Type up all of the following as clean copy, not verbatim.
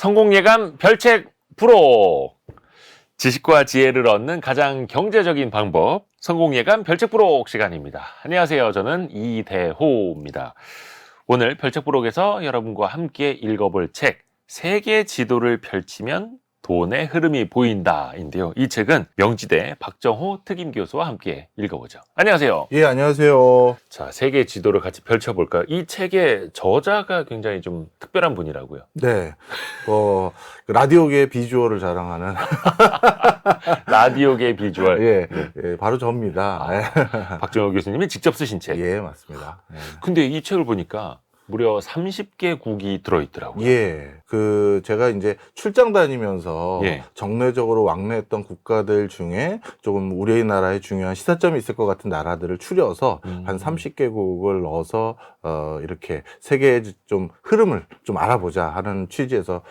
성공예감 별책 프로. 지식과 지혜를 얻는 가장 경제적인 방법, 성공예감 별책 프로 시간입니다. 안녕하세요. 저는 이대호입니다. 오늘 별책 프로에서 여러분과 함께 읽어볼 책, 세계 지도를 펼치면 돈의 흐름이 보인다인데요. 이 책은 명지대 박정호 특임 교수와 함께 읽어보죠. 안녕하세요. 예, 안녕하세요. 자, 세계 지도를 같이 펼쳐볼까요? 이 책의 저자가 굉장히 좀 특별한 분이라고요. 네, 라디오계의 비주얼을 자랑하는 라디오계 비주얼. 예, 바로 저입니다. 박정호 교수님이 직접 쓰신 책. 예, 맞습니다. 예. 근데 이 책을 보니까 무려 30개국이 들어있더라고요. 예, 제가 이제 출장 다니면서 예. 정례적으로 왕래했던 국가들 중에 조금 우리나라의 중요한 시사점이 있을 것 같은 나라들을 추려서 한 30개국을 넣어서 이렇게 세계의 좀 흐름을 좀 알아보자 하는 취지에서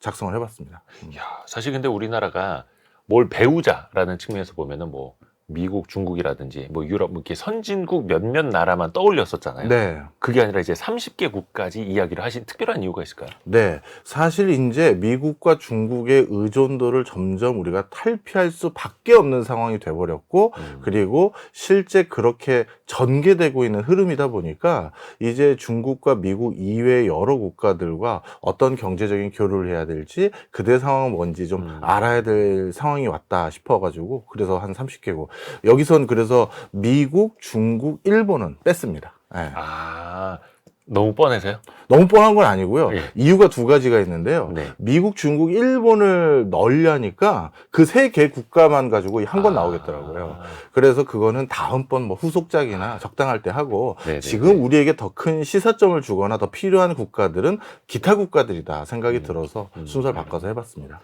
작성을 해봤습니다. 야, 사실 근데 우리나라가 뭘 배우자라는 측면에서 보면은 뭐 미국, 중국이라든지 뭐 유럽, 이렇게 선진국 몇몇 나라만 떠올렸었잖아요. 네. 그게 아니라 이제 30개국까지 이야기를 하신 특별한 이유가 있을까요? 네. 사실 이제 미국과 중국의 의존도를 점점 우리가 탈피할 수밖에 없는 상황이 돼버렸고, 그리고 실제 그렇게 전개되고 있는 흐름이다 보니까 이제 중국과 미국 이외의 여러 국가들과 어떤 경제적인 교류를 해야 될지 그들의 상황은 뭔지 좀 알아야 될 상황이 왔다 싶어가지고 그래서 한 30개국. 여기선 그래서 미국, 중국, 일본은 뺐습니다. 네. 아, 너무 뻔해서요? 너무 뻔한 건 아니고요. 예. 이유가 두 가지가 있는데요. 네. 미국, 중국, 일본을 넣으려니까 그 세 개 국가만 가지고 한 권 나오겠더라고요. 그래서 그거는 다음번 뭐 후속작이나 적당할 때 하고 네네네. 지금 우리에게 더 큰 시사점을 주거나 더 필요한 국가들은 기타 국가들이다 생각이 들어서 순서를 바꿔서 해봤습니다.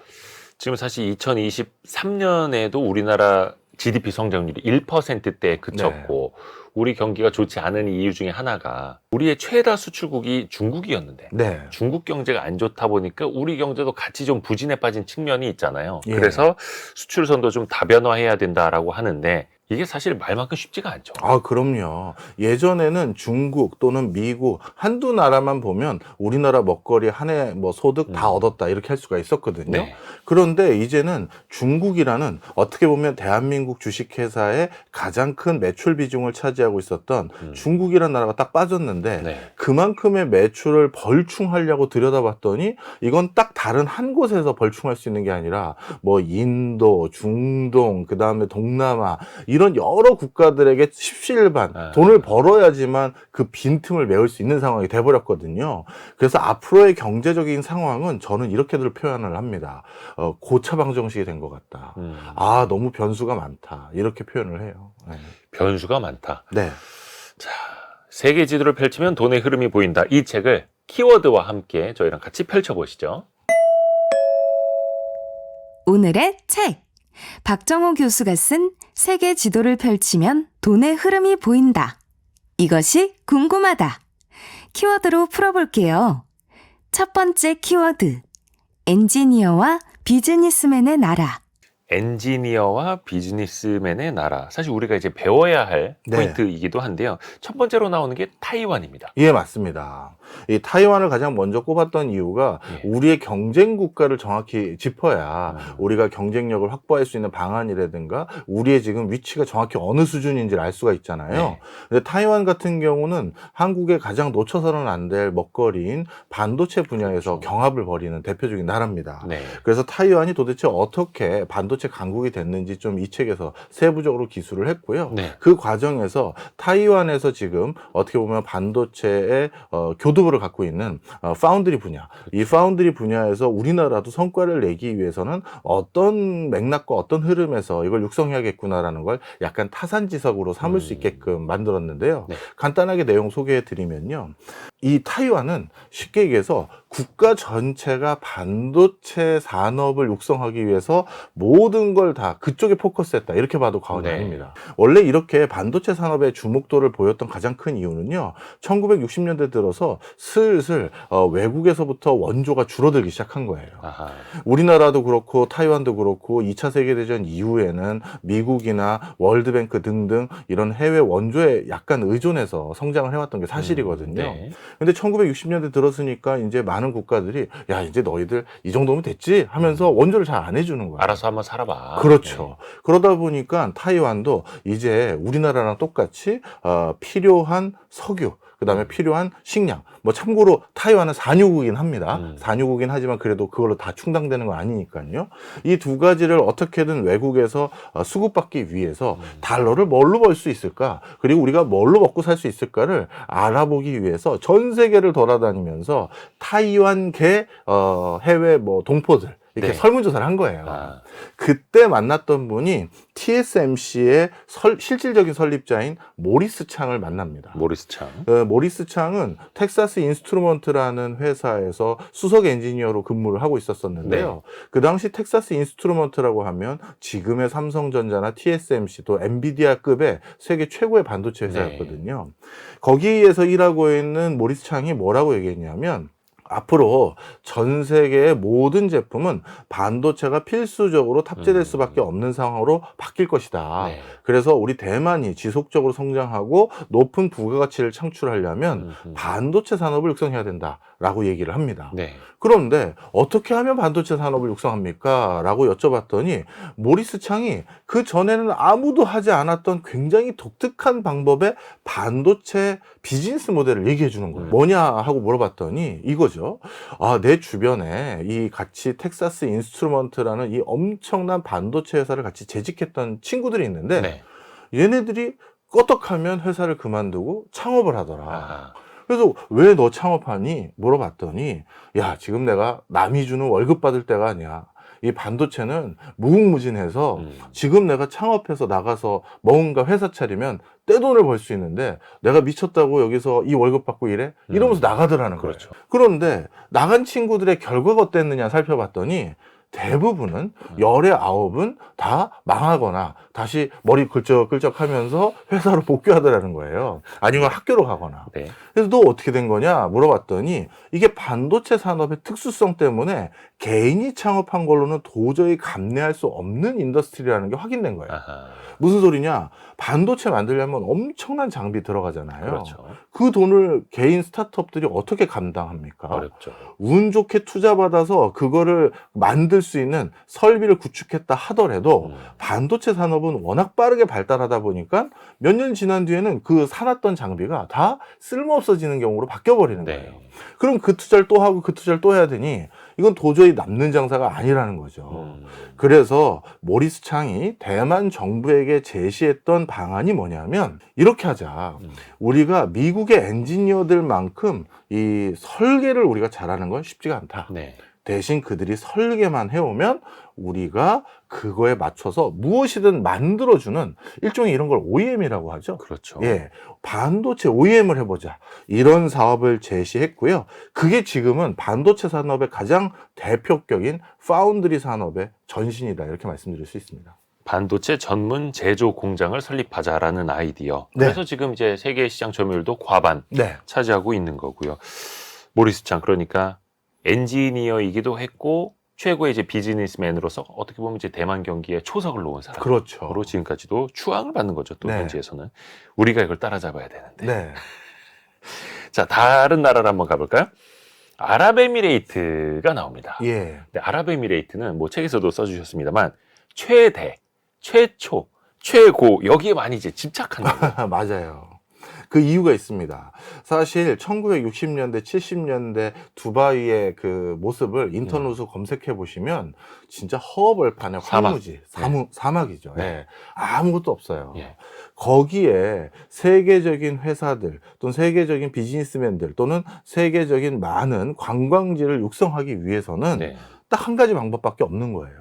지금 사실 2023년에도 우리나라 GDP 성장률이 1%대에 그쳤고 우리 경기가 좋지 않은 이유 중에 하나가 우리의 최다 수출국이 중국이었는데 네. 중국 경제가 안 좋다 보니까 우리 경제도 같이 좀 부진에 빠진 측면이 있잖아요. 예. 그래서 수출선도 좀 다변화해야 된다라고 하는데 이게 사실 말만큼 쉽지가 않죠. 아, 그럼요. 예전에는 중국 또는 미국 한두 나라만 보면 우리나라 먹거리 한 해 뭐 소득 다 얻었다 이렇게 할 수가 있었거든요. 네. 그런데 이제는 중국이라는 어떻게 보면 대한민국 주식회사의 가장 큰 매출 비중을 차지하고 있었던 중국이라는 나라가 딱 빠졌는데 네. 그만큼의 매출을 벌충하려고 들여다봤더니 이건 딱 다른 한 곳에서 벌충할 수 있는 게 아니라 뭐 인도, 중동, 그 다음에 동남아 이런 여러 국가들에게 십시일반 돈을 벌어야지만 그 빈틈을 메울 수 있는 상황이 돼버렸거든요. 그래서 앞으로의 경제적인 상황은 저는 이렇게들 표현을 합니다. 고차방정식이 된 것 같다. 아, 너무 변수가 많다. 이렇게 표현을 해요. 네. 변수가 많다. 네. 자, 세계 지도를 펼치면 돈의 흐름이 보인다. 이 책을 키워드와 함께 저희랑 같이 펼쳐보시죠. 오늘의 책. 박정호 교수가 쓴 세계 지도를 펼치면 돈의 흐름이 보인다. 이것이 궁금하다. 키워드로 풀어볼게요. 첫 번째 키워드. 엔지니어와 비즈니스맨의 나라. 엔지니어와 비즈니스맨의 나라. 사실 우리가 이제 배워야 할 네. 포인트이기도 한데요. 첫 번째로 나오는 게 타이완입니다. 예, 맞습니다. 이 타이완을 가장 먼저 꼽았던 이유가 예. 우리의 경쟁 국가를 정확히 짚어야 우리가 경쟁력을 확보할 수 있는 방안이라든가 우리의 지금 위치가 정확히 어느 수준인지를 알 수가 있잖아요. 네. 근데 타이완 같은 경우는 한국의 가장 놓쳐서는 안 될 먹거리인 반도체 분야에서 경합을 벌이는 대표적인 나라입니다. 네. 그래서 타이완이 도대체 어떻게 반도체 강국이 됐는지 좀 이 책에서 세부적으로 기술을 했고요. 네. 그 과정에서 타이완에서 지금 어떻게 보면 반도체의 교두보를 갖고 있는 파운드리 분야, 이 파운드리 분야에서 우리나라도 성과를 내기 위해서는 어떤 맥락과 어떤 흐름에서 이걸 육성해야겠구나라는 걸 약간 타산지석으로 삼을 수 있게끔 만들었는데요. 네. 간단하게 내용 소개해 드리면요. 이 타이완은 쉽게 얘기해서 국가 전체가 반도체 산업을 육성하기 위해서 모든 걸 다 그쪽에 포커스했다 이렇게 봐도 과언이 네. 아닙니다. 원래 이렇게 반도체 산업의 주목도를 보였던 가장 큰 이유는요. 1960년대 들어서 슬슬 외국에서부터 원조가 줄어들기 시작한 거예요. 아하. 우리나라도 그렇고 타이완도 그렇고 2차 세계대전 이후에는 미국이나 월드뱅크 등등 이런 해외 원조에 약간 의존해서 성장을 해왔던 게 사실이거든요. 네. 근데 1960년대 들었으니까 이제 많은 국가들이 야, 이제 너희들 이 정도면 됐지 하면서 원조를 잘 안 해주는 거예요. 알아서 한번 살아봐. 그렇죠. 그러다 보니까 타이완도 이제 우리나라랑 똑같이 필요한 석유, 그다음에 필요한 식량. 뭐 참고로 타이완은 산유국이긴 합니다. 산유국이긴 하지만 그래도 그걸로 다 충당되는 건 아니니까요. 이 두 가지를 어떻게든 외국에서 수급받기 위해서 달러를 뭘로 벌 수 있을까? 그리고 우리가 뭘로 먹고 살 수 있을까를 알아보기 위해서 전 세계를 돌아다니면서 타이완계 해외 뭐 동포들 이렇게 네. 설문조사를 한 거예요. 아, 그때 만났던 분이 TSMC의 실질적인 설립자인 모리스 창을 만납니다. 모리스 창. 모리스 창은 텍사스 인스트루먼트라는 회사에서 수석 엔지니어로 근무를 하고 있었었는데요. 그 당시 텍사스 인스트루먼트라고 하면 지금의 삼성전자나 TSMC 또 엔비디아급의 세계 최고의 반도체 회사였거든요. 거기에서 일하고 있는 모리스 창이 뭐라고 얘기했냐면 앞으로 전 세계의 모든 제품은 반도체가 필수적으로 탑재될 수밖에 없는 상황으로 바뀔 것이다. 네. 그래서 우리 대만이 지속적으로 성장하고 높은 부가가치를 창출하려면 반도체 산업을 육성해야 된다라고 얘기를 합니다. 네. 그런데 어떻게 하면 반도체 산업을 육성합니까? 라고 여쭤봤더니 모리스 창이 그 전에는 아무도 하지 않았던 굉장히 독특한 방법의 반도체 비즈니스 모델을 얘기해 주는 거예요. 뭐냐 하고 물어봤더니 이거죠. 내 주변에 이 같이 텍사스 인스트루먼트라는 이 엄청난 반도체 회사를 같이 재직했던 친구들이 있는데 네. 얘네들이 껐떡하면 회사를 그만두고 창업을 하더라. 아하. 그래서 왜 너 창업하니? 물어봤더니 야, 지금 내가 남이 주는 월급 받을 때가 아니야. 이 반도체는 무궁무진해서 지금 내가 창업해서 나가서 뭔가 회사 차리면 떼돈을 벌 수 있는데 내가 미쳤다고 여기서 이 월급 받고 이래? 이러면서 나가더라는 거예요. 그렇죠. 그런데 나간 친구들의 결과가 어땠느냐 살펴봤더니 대부분은 열의 9은 다 망하거나 다시 머리 긁적긁적 하면서 회사로 복귀하더라는 거예요. 아니면 학교로 가거나. 네. 그래서 너 어떻게 된 거냐 물어봤더니 이게 반도체 산업의 특수성 때문에 개인이 창업한 걸로는 도저히 감내할 수 없는 인더스트리라는 게 확인된 거예요. 아하. 무슨 소리냐? 반도체 만들려면 엄청난 장비 들어가잖아요. 그렇죠. 그 돈을 개인 스타트업들이 어떻게 감당합니까? 어렵죠. 운 좋게 투자받아서 그거를 만들 수 있는 설비를 구축했다 하더라도 반도체 산업은 워낙 빠르게 발달하다 보니까 몇 년 지난 뒤에는 그 사놨던 장비가 다 쓸모없어지는 경우로 바뀌어버리는 거예요. 네. 그럼 그 투자를 또 하고 그 투자를 또 해야 되니 이건 도저히 남는 장사가 아니라는 거죠. 그래서 모리스 창이 대만 정부에게 제시했던 방안이 뭐냐면 이렇게 하자. 우리가 미국의 엔지니어들만큼 이 설계를 우리가 잘하는 건 쉽지가 않다. 네. 대신 그들이 설계만 해오면 우리가 그거에 맞춰서 무엇이든 만들어주는 일종의 이런 걸 OEM이라고 하죠. 그렇죠. 예, 반도체 OEM을 해보자. 이런 사업을 제시했고요. 그게 지금은 반도체 산업의 가장 대표격인 파운드리 산업의 전신이다. 이렇게 말씀드릴 수 있습니다. 반도체 전문 제조 공장을 설립하자라는 아이디어. 네. 그래서 지금 이제 세계 시장 점유율도 과반 네. 차지하고 있는 거고요. 모리스 창 그러니까 엔지니어이기도 했고 최고의 이제 비즈니스맨으로서 어떻게 보면 이제 대만 경기에 초석을 놓은 사람으로 그렇죠. 지금까지도 추앙을 받는 거죠. 또 네. 현지에서는 우리가 이걸 따라잡아야 되는데. 네. 자, 다른 나라를 한번 가볼까요? 아랍에미레이트가 나옵니다. 예. 근데 아랍에미레이트는 뭐 책에서도 써주셨습니다만 최대, 최초, 최고 여기에 많이 이제 집착한다. 맞아요. 그 이유가 있습니다. 사실 1960년대, 70년대 두바이의 그 모습을 인터넷으로 검색해 보시면 진짜 허허벌판의 사막. 황무지, 네. 사막이죠. 네. 예. 아무것도 없어요. 예. 거기에 세계적인 회사들 또는 세계적인 비즈니스맨들 또는 세계적인 많은 관광지를 육성하기 위해서는 네. 딱 한 가지 방법밖에 없는 거예요.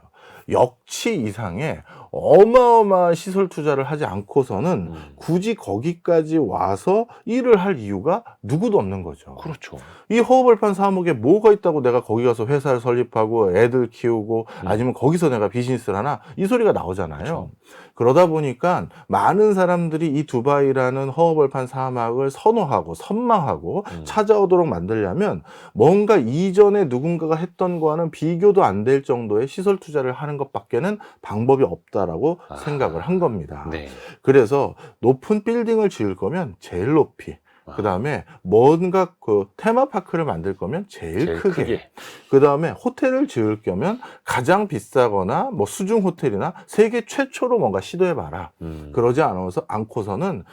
역치 이상의 어마어마한 시설 투자를 하지 않고서는 굳이 거기까지 와서 일을 할 이유가 누구도 없는 거죠. 그렇죠. 이 허허벌판 사목에 뭐가 있다고 내가 거기 가서 회사를 설립하고 애들 키우고 아니면 거기서 내가 비즈니스를 하나 이 소리가 나오잖아요. 그렇죠. 그러다 보니까 많은 사람들이 이 두바이라는 허허벌판 사막을 선호하고 선망하고 찾아오도록 만들려면 뭔가 이전에 누군가가 했던 거와는 비교도 안 될 정도의 시설 투자를 하는 것밖에는 방법이 없다라고 생각을 한 겁니다. 네. 그래서 높은 빌딩을 지을 거면 제일 높이 그 다음에 뭔가 그 테마파크를 만들 거면 제일 크게. 그 다음에 호텔을 지을 거면 가장 비싸거나 뭐 수중 호텔이나 세계 최초로 뭔가 시도해봐라. 그러지 않고서는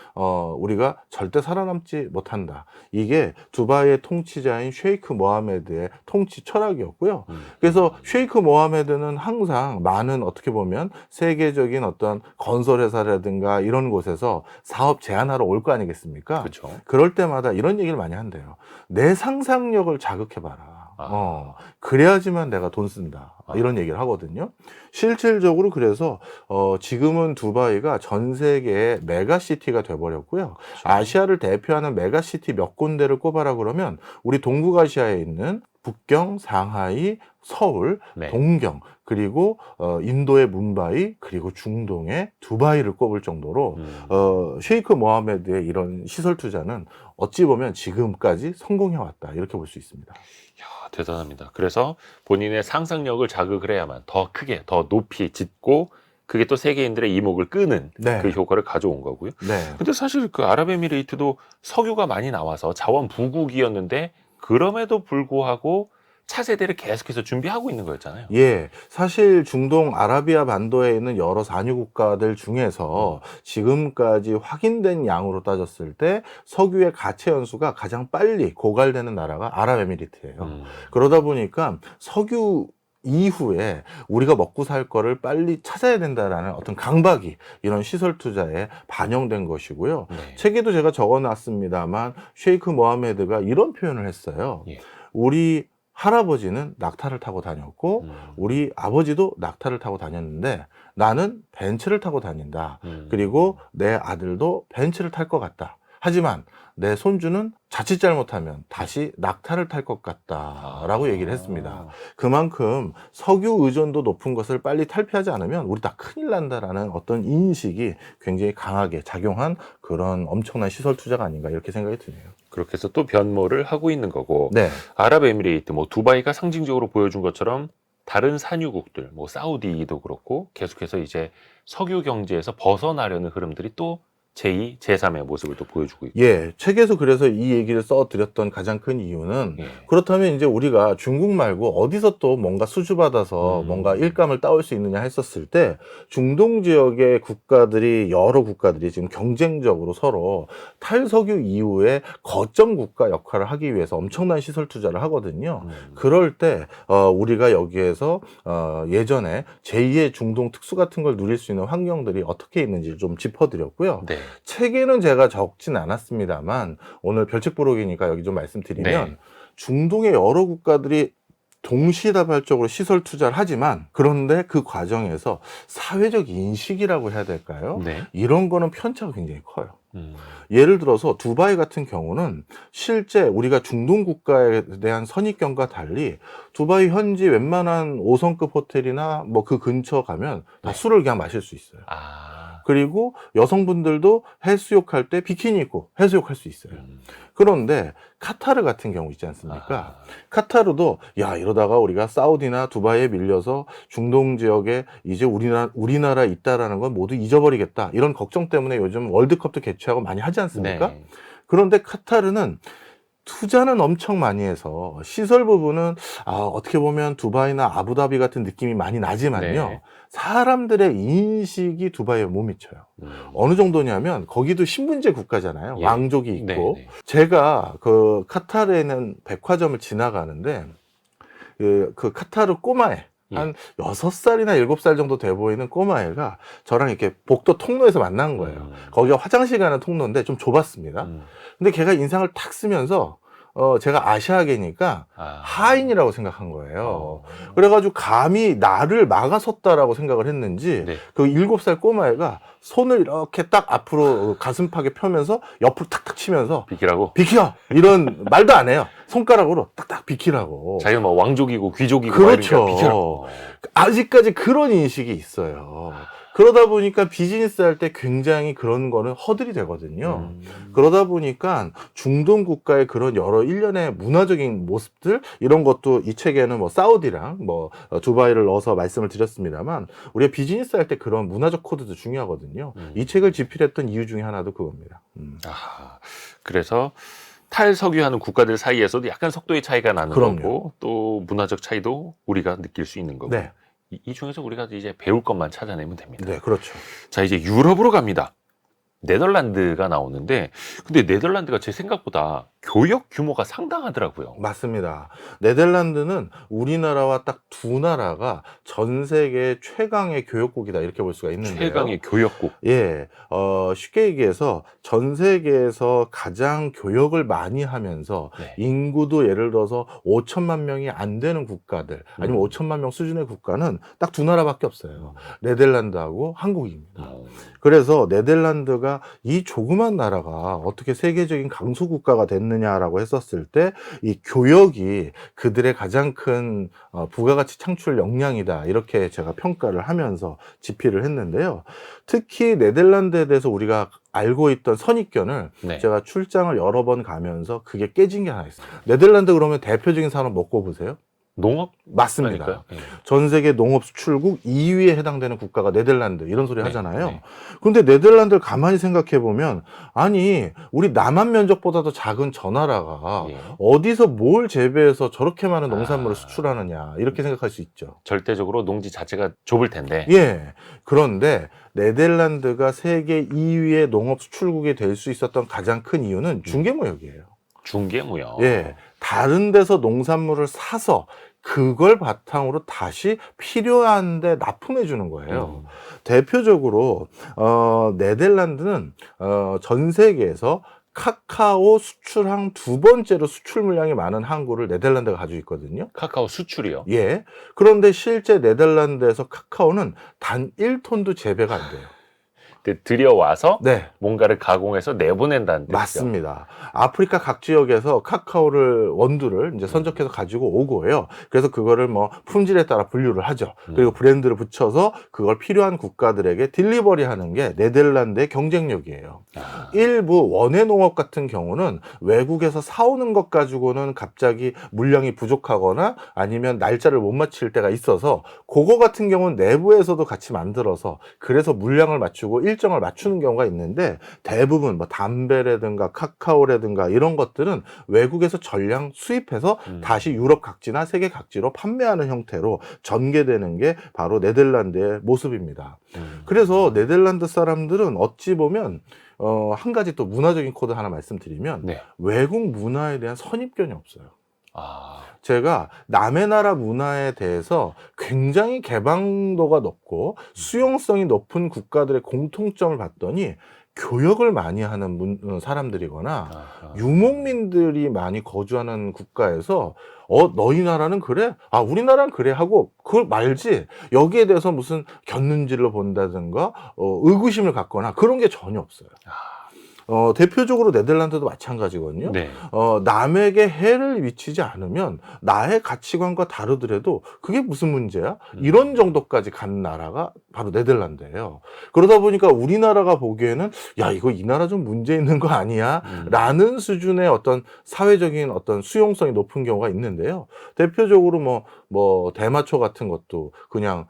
우리가 절대 살아남지 못한다. 이게 두바이의 통치자인 셰이크 모하메드의 통치 철학이었고요. 그래서 셰이크 모하메드는 항상 많은 어떻게 보면 세계적인 어떤 건설회사라든가 이런 곳에서 사업 제안하러 올 거 아니겠습니까? 그렇죠. 그럴 때마다 이런 얘기를 많이 한대요. 내 상상력을 자극해봐라. 그래야지만 내가 돈 쓴다. 이런 얘기를 하거든요. 실질적으로 그래서 지금은 두바이가 전 세계의 메가시티가 돼버렸고요. 그렇죠. 아시아를 대표하는 메가시티 몇 군데를 꼽아라 그러면 우리 동북아시아에 있는 북경, 상하이, 서울, 네. 동경, 그리고 인도의 뭄바이, 그리고 중동의 두바이를 꼽을 정도로 셰이크 모하메드의 이런 시설 투자는 어찌 보면 지금까지 성공해 왔다, 이렇게 볼 수 있습니다. 이야, 대단합니다. 그래서 본인의 상상력을 자극을 해야만 더 크게, 더 높이 짓고 그게 또 세계인들의 이목을 끄는 네. 그 효과를 가져온 거고요. 네. 근데 사실 그 아랍에미레이트도 석유가 많이 나와서 자원 부국이었는데 그럼에도 불구하고 차세대를 계속해서 준비하고 있는 거였잖아요. 예, 사실 중동 아라비아 반도에 있는 여러 산유 국가들 중에서 지금까지 확인된 양으로 따졌을 때 석유의 가채 연수가 가장 빨리 고갈되는 나라가 아랍에미리트예요. 그러다 보니까 석유 이후에 우리가 먹고 살 거를 빨리 찾아야 된다라는 어떤 강박이 이런 시설 투자에 반영된 것이고요. 네. 책에도 제가 적어놨습니다만 셰이크 모하메드가 이런 표현을 했어요. 예. 우리 할아버지는 낙타를 타고 다녔고 우리 아버지도 낙타를 타고 다녔는데 나는 벤츠를 타고 다닌다. 그리고 내 아들도 벤츠를 탈 것 같다. 하지만 내 손주는 자칫 잘못하면 다시 낙타를 탈 것 같다라고 얘기를 했습니다. 그만큼 석유 의존도 높은 것을 빨리 탈피하지 않으면 우리 다 큰일 난다라는 어떤 인식이 굉장히 강하게 작용한 그런 엄청난 시설 투자가 아닌가, 이렇게 생각이 드네요. 그렇게 해서 또 변모를 하고 있는 거고, 네. 아랍에미레이트, 뭐 두바이가 상징적으로 보여준 것처럼 다른 산유국들, 뭐 사우디도 그렇고 계속해서 이제 석유 경제에서 벗어나려는 흐름들이 또 제2, 제3의 모습을 또 보여주고 있고. 예, 책에서 그래서 이 얘기를 써드렸던 가장 큰 이유는, 예. 그렇다면 이제 우리가 중국 말고 어디서 또 뭔가 수주받아서 뭔가 일감을 따올 수 있느냐 했었을 때, 중동 지역의 국가들이, 여러 국가들이 지금 경쟁적으로 서로 탈석유 이후에 거점 국가 역할을 하기 위해서 엄청난 시설 투자를 하거든요. 그럴 때 우리가 여기에서 예전에 제2의 중동 특수 같은 걸 누릴 수 있는 환경들이 어떻게 있는지 좀 짚어드렸고요. 네. 책에는 제가 적진 않았습니다만 오늘 별책부록이니까 여기 좀 말씀드리면, 네. 중동의 여러 국가들이 동시다발적으로 시설 투자를 하지만, 그런데 그 과정에서 사회적 인식이라고 해야 될까요? 네. 이런 거는 편차가 굉장히 커요. 예를 들어서 두바이 같은 경우는 실제 우리가 중동 국가에 대한 선입견과 달리 두바이 현지 웬만한 5성급 호텔이나 뭐 그 근처 가면 다 술을 그냥 마실 수 있어요. 그리고 여성분들도 해수욕할 때 비키니 입고 해수욕할 수 있어요. 그런데 카타르 같은 경우 있지 않습니까? 카타르도 야, 이러다가 우리가 사우디나 두바이에 밀려서 중동 지역에 이제 우리나라 있다라는 건 모두 잊어버리겠다, 이런 걱정 때문에 요즘 월드컵도 개최하고 많이 하지 않습니까? 네. 그런데 카타르는 투자는 엄청 많이 해서 시설 부분은 어떻게 보면 두바이나 아부다비 같은 느낌이 많이 나지만요. 네. 사람들의 인식이 두바이에 못 미쳐요. 어느 정도냐면 거기도 신분제 국가잖아요. 예. 왕족이 있고. 네. 제가 그 카타르에는 백화점을 지나가는데 그 카타르 꼬마애, 한 6살이나 7살 정도 돼 보이는 꼬마애가 저랑 이렇게 복도 통로에서 만난 거예요. 거기가 화장실 가는 통로인데 좀 좁았습니다. 근데 걔가 인상을 탁 쓰면서 제가 아시아계니까 하인이라고 생각한 거예요. 그래가지고 감히 나를 막아섰다라고 생각을 했는지, 네. 그 7살 꼬마애가 손을 이렇게 딱 앞으로 가슴팍에 펴면서 옆으로 탁탁 치면서 비키라고? 비켜! 이런 말도 안 해요. 손가락으로 딱딱 비키라고. 자기는 뭐 왕족이고 귀족이고 그렇죠. 막 이러니까 아직까지 그런 인식이 있어요. 그러다 보니까 비즈니스 할 때 굉장히 그런 거는 허들이 되거든요. 그러다 보니까 중동 국가의 그런 여러 일련의 문화적인 모습들, 이런 것도 이 책에는 뭐 사우디랑 뭐 두바이를 넣어서 말씀을 드렸습니다만, 우리가 비즈니스 할 때 그런 문화적 코드도 중요하거든요. 이 책을 집필했던 이유 중에 하나도 그겁니다. 아, 그래서 탈석유하는 국가들 사이에서도 약간 속도의 차이가 나는 그럼요. 거고, 또 문화적 차이도 우리가 느낄 수 있는 거고. 네. 이 중에서 우리가 이제 배울 것만 찾아내면 됩니다. 네, 그렇죠. 자, 이제 유럽으로 갑니다. 네덜란드가 나오는데, 근데 네덜란드가 제 생각보다 교역 규모가 상당하더라고요. 맞습니다. 네덜란드는 우리나라와 딱 두 나라가 전 세계 최강의 교역국이다, 이렇게 볼 수가 있는데요. 최강의 교역국. 예, 쉽게 얘기해서 전 세계에서 가장 교역을 많이 하면서 네. 인구도 예를 들어서 5천만 명이 안 되는 국가들, 아니면 5천만 명 수준의 국가는 딱 두 나라밖에 없어요. 네덜란드하고 한국입니다. 그래서 네덜란드가 이 조그만 나라가 어떻게 세계적인 강소 국가가 됐느냐라고 했었을 때, 이 교역이 그들의 가장 큰 부가가치 창출 역량이다, 이렇게 제가 평가를 하면서 집필을 했는데요. 특히 네덜란드에 대해서 우리가 알고 있던 선입견을 네. 제가 출장을 여러 번 가면서 그게 깨진 게 하나 있어요. 네덜란드 그러면 대표적인 산업 뭐 꼽으세요? 농업? 맞습니다. 아닐까요? 네. 전 세계 농업 수출국 2위에 해당되는 국가가 네덜란드, 이런 소리 네, 하잖아요. 네. 근데 네덜란드를 가만히 생각해 보면, 아니 우리 남한 면적보다도 작은 저 나라가 예. 어디서 뭘 재배해서 저렇게 많은 농산물을 아. 수출하느냐, 이렇게 생각할 수 있죠. 절대적으로 농지 자체가 좁을 텐데. 예. 그런데 네덜란드가 세계 2위의 농업 수출국이 될 수 있었던 가장 큰 이유는 중개무역이에요. 중개무역. 예. 다른 데서 농산물을 사서 그걸 바탕으로 다시 필요한데 납품해 주는 거예요. 대표적으로 네덜란드는 전 세계에서 카카오 수출항 두 번째로 수출 물량이 많은 항구를 네덜란드가 가지고 있거든요. 카카오 수출이요. 예. 그런데 실제 네덜란드에서 카카오는 단 1톤도 재배가 안 돼요. 근데 들여와서 네. 뭔가를 가공해서 내보낸다는 뜻이죠. 맞습니다. 아프리카 각 지역에서 카카오를 원두를 이제 선적해서 가지고 오고요. 그래서 그거를 뭐 품질에 따라 분류를 하죠. 그리고 브랜드를 붙여서 그걸 필요한 국가들에게 딜리버리하는 게 네덜란드의 경쟁력이에요. 아. 일부 원예 농업 같은 경우는 외국에서 사오는 것 가지고는 갑자기 물량이 부족하거나 아니면 날짜를 못 맞출 때가 있어서, 그거 같은 경우는 내부에서도 같이 만들어서 그래서 물량을 맞추고 일정을 맞추는 경우가 있는데, 대부분 뭐 담배라든가 카카오라든가 이런 것들은 외국에서 전량 수입해서 다시 유럽 각지나 세계 각지로 판매하는 형태로 전개되는 게 바로 네덜란드의 모습입니다. 그래서 네덜란드 사람들은 어찌 보면 한 가지 또 문화적인 코드 하나 말씀드리면, 네. 외국 문화에 대한 선입견이 없어요. 아. 제가 남의 나라 문화에 대해서 굉장히 개방도가 높고 수용성이 높은 국가들의 공통점을 봤더니, 교역을 많이 하는 사람들이거나 아하. 유목민들이 많이 거주하는 국가에서 너희 나라는 그래? 아, 우리나라는 그래 하고 그걸 말지, 여기에 대해서 무슨 곁눈질로 본다든가 의구심을 갖거나 그런 게 전혀 없어요. 대표적으로 네덜란드도 마찬가지거든요. 네. 남에게 해를 미치지 않으면 나의 가치관과 다르더라도 그게 무슨 문제야? 이런 정도까지 간 나라가 바로 네덜란드예요. 그러다 보니까 우리나라가 보기에는 야, 이거 이 나라 좀 문제 있는 거 아니야? 라는 수준의 어떤 사회적인 어떤 수용성이 높은 경우가 있는데요. 대표적으로 뭐 대마초 같은 것도 그냥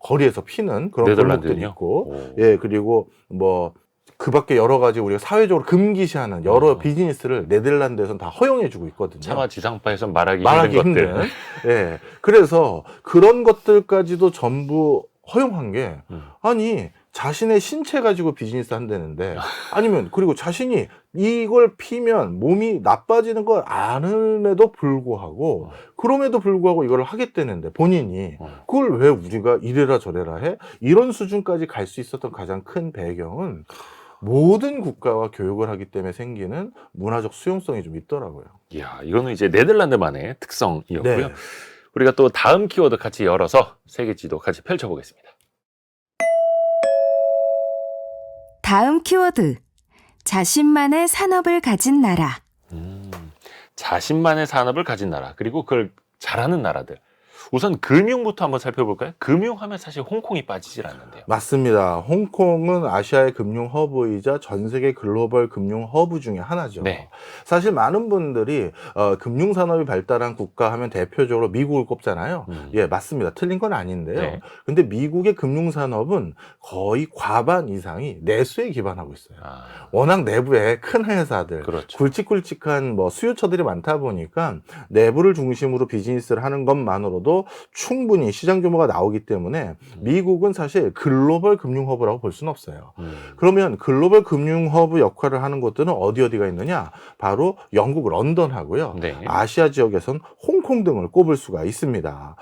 거리에서 피는 그런 골목들이 네덜란드는요? 있고, 오. 예, 그리고 뭐 그 밖에 여러 가지 우리가 사회적으로 금기시하는 여러 비즈니스를 네덜란드에서는 다 허용해주고 있거든요. 차마 지상파에서 말하기 말하기 힘든 힘든. 것들. 예. 그래서 그런 것들까지도 전부 허용한 게, 아니, 자신의 신체 가지고 비즈니스 한다는데, 아니면, 그리고 자신이 이걸 피면 몸이 나빠지는 걸 아는에도 불구하고, 그럼에도 불구하고 이걸 하겠다는데, 본인이, 그걸 왜 우리가 이래라 저래라 해? 이런 수준까지 갈 수 있었던 가장 큰 배경은, 모든 국가와 교육을 하기 때문에 생기는 문화적 수용성이 좀 있더라고요. 이야, 이거는 이제 네덜란드만의 특성이었고요. 네. 우리가 또 다음 키워드 같이 열어서 세계 지도 같이 펼쳐보겠습니다. 다음 키워드. 자신만의 산업을 가진 나라. 자신만의 산업을 가진 나라, 그리고 그걸 잘하는 나라들. 우선 금융부터 한번 살펴볼까요? 금융하면 사실 홍콩이 빠지질 않는데요. 맞습니다. 홍콩은 아시아의 금융 허브이자 전 세계 글로벌 금융 허브 중에 하나죠. 네. 사실 많은 분들이 금융 산업이 발달한 국가 하면 대표적으로 미국을 꼽잖아요. 예, 맞습니다. 틀린 건 아닌데요. 네. 근데 미국의 금융 산업은 거의 과반 이상이 내수에 기반하고 있어요. 아, 워낙 내부에 큰 회사들, 그렇죠. 굵직굵직한 수요처들이 많다 보니까 내부를 중심으로 비즈니스를 하는 것만으로도 충분히 시장 규모가 나오기 때문에 미국은 사실 글로벌 금융 허브라고 볼 수는 없어요. 그러면 글로벌 금융 허브 역할을 하는 곳들은 어디가 있느냐? 바로 영국 런던하고요. 네. 아시아 지역에선 홍콩 등을 꼽을 수가 있습니다.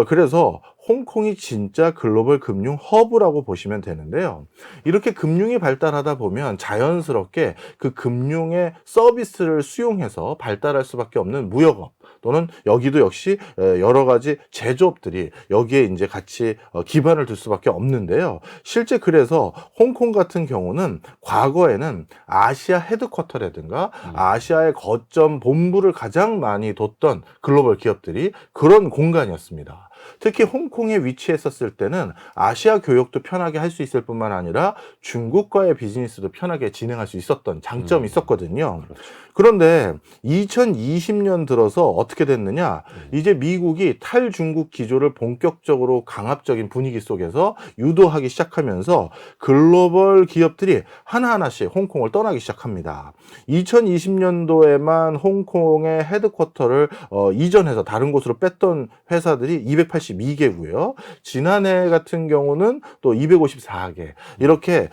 그래서 홍콩이 진짜 글로벌 금융 허브라고 보시면 되는데요. 이렇게 금융이 발달하다 보면 자연스럽게 그 금융의 서비스를 수용해서 발달할 수밖에 없는 무역업, 또는 여기도 역시 여러 가지 제조업들이 여기에 이제 같이 기반을 둘 수밖에 없는데요. 실제 그래서 홍콩 같은 경우는 과거에는 아시아 헤드쿼터라든가 아시아의 거점 본부를 가장 많이 뒀던 글로벌 기업들이 그런 공간이었습니다. 특히 홍콩에 위치했었을 때는 아시아 교역도 편하게 할 수 있을 뿐만 아니라 중국과의 비즈니스도 편하게 진행할 수 있었던 장점이 있었거든요. 그렇죠. 그런데 2020년 들어서 어떻게 됐느냐? 이제 미국이 탈중국 기조를 본격적으로 강압적인 분위기 속에서 유도하기 시작하면서 글로벌 기업들이 하나하나씩 홍콩을 떠나기 시작합니다. 2020년도에만 홍콩의 헤드쿼터를 이전해서 다른 곳으로 뺐던 회사들이 282개고요. 지난해 같은 경우는 또 254개. 이렇게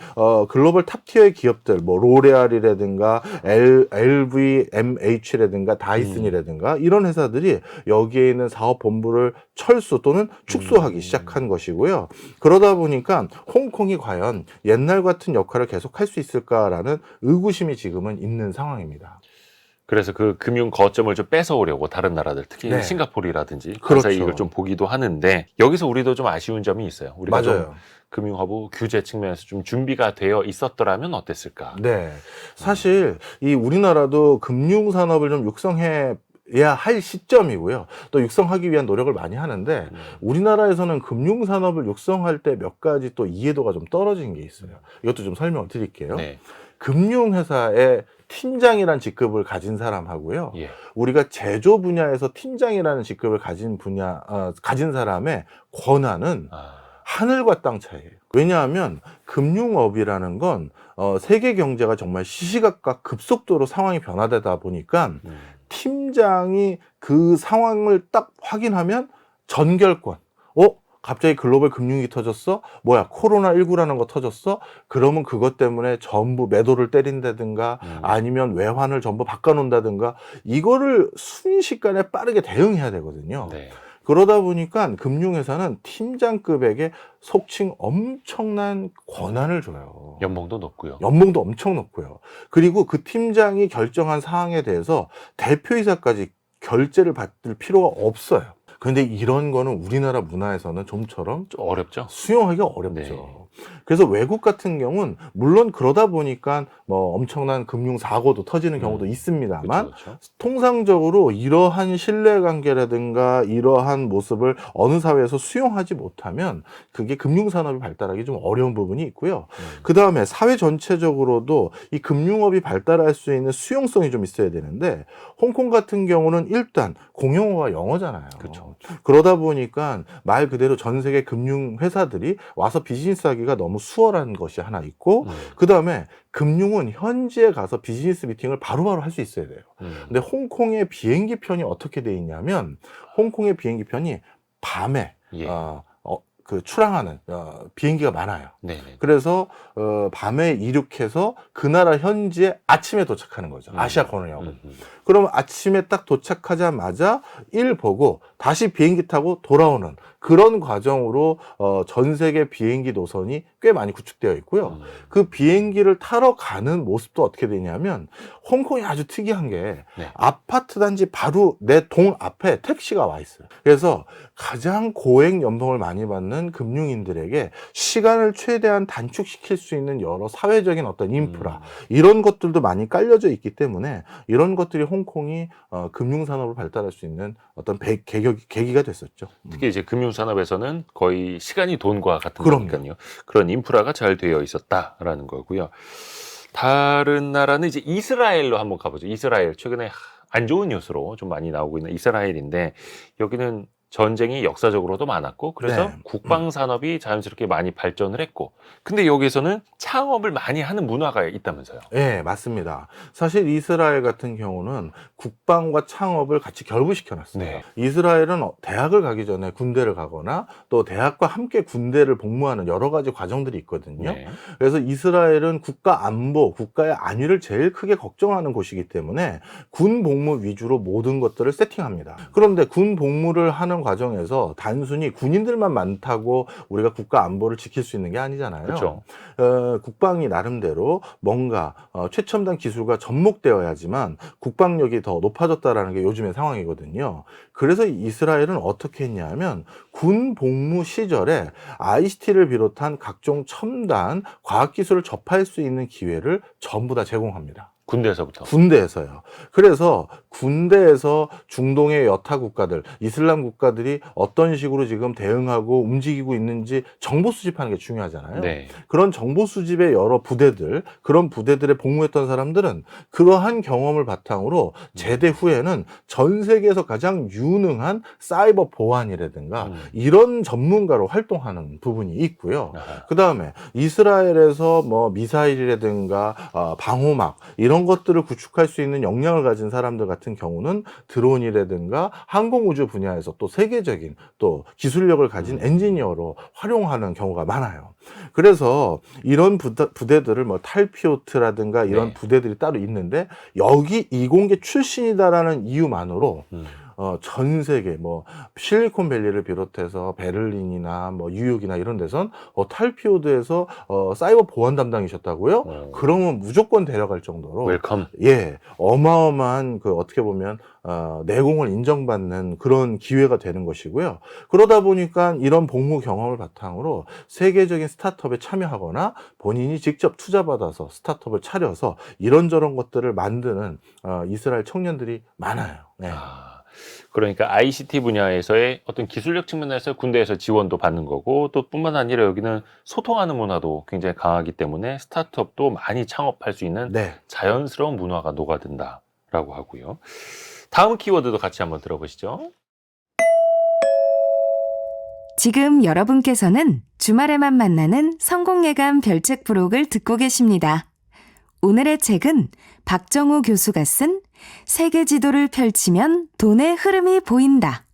글로벌 탑티어의 기업들, 뭐 로레알이라든가 LVMH라든가 다이슨이라든가 이런 회사들이 여기에 있는 사업 본부를 철수 또는 축소하기 시작한 것이고요. 그러다 보니까 홍콩이 과연 옛날 같은 역할을 계속 할 수 있을까라는 의구심이 지금은 있는 상황입니다. 그래서 그 금융 거점을 좀 뺏어오려고 다른 나라들, 특히 네. 싱가포르라든지 그렇죠. 관사 이익을 좀 보기도 하는데, 여기서 우리도 좀 아쉬운 점이 있어요. 우리가 좀 맞아요. 금융허브 규제 측면에서 좀 준비가 되어 있었더라면 어땠을까? 네. 사실 이 우리나라도 금융 산업을 좀 육성해 해야 할 시점이고요. 또 육성하기 위한 노력을 많이 하는데 우리나라에서는 금융 산업을 육성할 때 몇 가지 또 이해도가 좀 떨어진 게 있어요. 이것도 좀 설명을 드릴게요. 네. 금융회사의 팀장이란 직급을 가진 사람하고요. 예. 우리가 제조 분야에서 팀장이라는 직급을 가진 사람의 권한은 하늘과 땅 차이예요. 왜냐하면 금융업이라는 건 세계 경제가 정말 시시각각 급속도로 상황이 변화되다 보니까 팀장이 그 상황을 딱 확인하면 전결권. 갑자기 글로벌 금융위기 터졌어? 뭐야, 코로나19라는 거 터졌어? 그러면 그것 때문에 전부 매도를 때린다든가 아니면 외환을 전부 바꿔놓는다든가 이거를 순식간에 빠르게 대응해야 되거든요. 네. 그러다 보니까 금융회사는 팀장급에게 속칭 엄청난 권한을 줘요. 연봉도 높고요. 연봉도 엄청 높고요. 그리고 그 팀장이 결정한 사항에 대해서 대표이사까지 결재를 받을 필요가 없어요. 근데 이런 거는 우리나라 문화에서는 좀처럼 좀 어렵죠? 수용하기가 어렵죠. 네. 그래서 외국 같은 경우는 물론 그러다 보니까 뭐 엄청난 금융 사고도 터지는 경우도 있습니다만 그렇죠. 통상적으로 이러한 신뢰관계라든가 이러한 모습을 어느 사회에서 수용하지 못하면 그게 금융산업이 발달하기 좀 어려운 부분이 있고요. 그 다음에 사회 전체적으로도 이 금융업이 발달할 수 있는 수용성이 좀 있어야 되는데 홍콩 같은 경우는 일단 공용어가 영어잖아요. 그렇죠. 그러다 보니까 말 그대로 전 세계 금융 회사들이 와서 비즈니스 하기가 너무 수월한 것이 하나 있고 그 다음에 금융은 현지에 가서 비즈니스 미팅을 바로바로 할 수 있어야 돼요. 근데 홍콩의 비행기 편이 어떻게 돼 있냐면 홍콩의 비행기 편이 밤에 예. 그 출항하는 비행기가 많아요. 네네. 그래서 밤에 이륙해서 그 나라 현지에 아침에 도착하는 거죠. 아시아 권역은. 그럼 아침에 딱 도착하자마자 일 보고 다시 비행기 타고 돌아오는 그런 과정으로 전 세계 비행기 노선이 꽤 많이 구축되어 있고요. 그 비행기를 타러 가는 모습도 어떻게 되냐면 홍콩이 아주 특이한 게 네. 아파트 단지 바로 내 동 앞에 택시가 와 있어요. 그래서 가장 고액 연봉을 많이 받는 금융인들에게 시간을 최대한 단축시킬 수 있는 여러 사회적인 어떤 인프라 이런 것들도 많이 깔려져 있기 때문에 이런 것들이 홍콩이 금융산업을 발달할 수 있는 어떤 계기가 됐었죠. 특히 이제 금융산업에서는 거의 시간이 돈과 같은 그럼요. 거니까요. 그런 인프라가 잘 되어 있었다라는 거고요. 다른 나라는 이제 이스라엘로 한번 가보죠. 이스라엘 최근에 안 좋은 뉴스로 좀 많이 나오고 있는 이스라엘인데 여기는 전쟁이 역사적으로도 많았고 그래서 네. 국방 산업이 자연스럽게 많이 발전을 했고 근데 여기서는 창업을 많이 하는 문화가 있다면서요. 네, 맞습니다. 사실 이스라엘 같은 경우는 국방과 창업을 같이 결부시켜 놨어요. 네. 이스라엘은 대학을 가기 전에 군대를 가거나 또 대학과 함께 군대를 복무하는 여러 가지 과정들이 있거든요. 네. 그래서 이스라엘은 국가 안보, 국가의 안위를 제일 크게 걱정하는 곳이기 때문에 군 복무 위주로 모든 것들을 세팅합니다. 그런데 군 복무를 하는 과정에서 단순히 군인들만 많다고 우리가 국가 안보를 지킬 수 있는 게 아니잖아요. 그렇죠. 국방이 나름대로 뭔가 최첨단 기술과 접목되어야지만 국방력이 더 높아졌다라는 게 요즘의 상황이거든요. 그래서 이스라엘은 어떻게 했냐면 군 복무 시절에 ICT를 비롯한 각종 첨단 과학기술을 접할 수 있는 기회를 전부 다 제공합니다. 군대에서부터. 군대에서요. 그래서 군대에서 중동의 여타 국가들, 이슬람 국가들이 어떤 식으로 지금 대응하고 움직이고 있는지 정보 수집하는 게 중요하잖아요. 네. 그런 정보 수집의 여러 부대들, 그런 부대들에 복무했던 사람들은 그러한 경험을 바탕으로 제대 후에는 전 세계에서 가장 유능한 사이버 보안이라든가 이런 전문가로 활동하는 부분이 있고요. 그 다음에 이스라엘에서 뭐 미사일이라든가 방호막 이런 것들을 구축할 수 있는 역량을 가진 사람들 같은 경우는 드론이라든가 항공우주 분야에서 또 세계적인 또 기술력을 가진 엔지니어로 활용하는 경우가 많아요. 그래서 이런 부대들을 뭐 탈피오트라든가 이런 네. 부대들이 따로 있는데 여기 이공계 출신이다라는 이유만으로 전 세계 뭐 실리콘밸리를 비롯해서 베를린이나 뭐 뉴욕이나 이런 데선 탈피오드에서 사이버 보안 담당이셨다고요? 그러면 무조건 데려갈 정도로 웰컴. 예, 어마어마한 그 어떻게 보면 내공을 인정받는 그런 기회가 되는 것이고요. 그러다 보니까 이런 복무 경험을 바탕으로 세계적인 스타트업에 참여하거나 본인이 직접 투자받아서 스타트업을 차려서 이런저런 것들을 만드는 이스라엘 청년들이 많아요. 네. 그러니까 ICT 분야에서의 어떤 기술력 측면에서 군대에서 지원도 받는 거고 또 뿐만 아니라 여기는 소통하는 문화도 굉장히 강하기 때문에 스타트업도 많이 창업할 수 있는 네. 자연스러운 문화가 녹아든다라고 하고요. 다음 키워드도 같이 한번 들어보시죠. 지금 여러분께서는 주말에만 만나는 성공예감 별책 부록을 듣고 계십니다. 오늘의 책은 박정호 교수가 쓴 세계 지도를 펼치면 돈의 흐름이 보인다.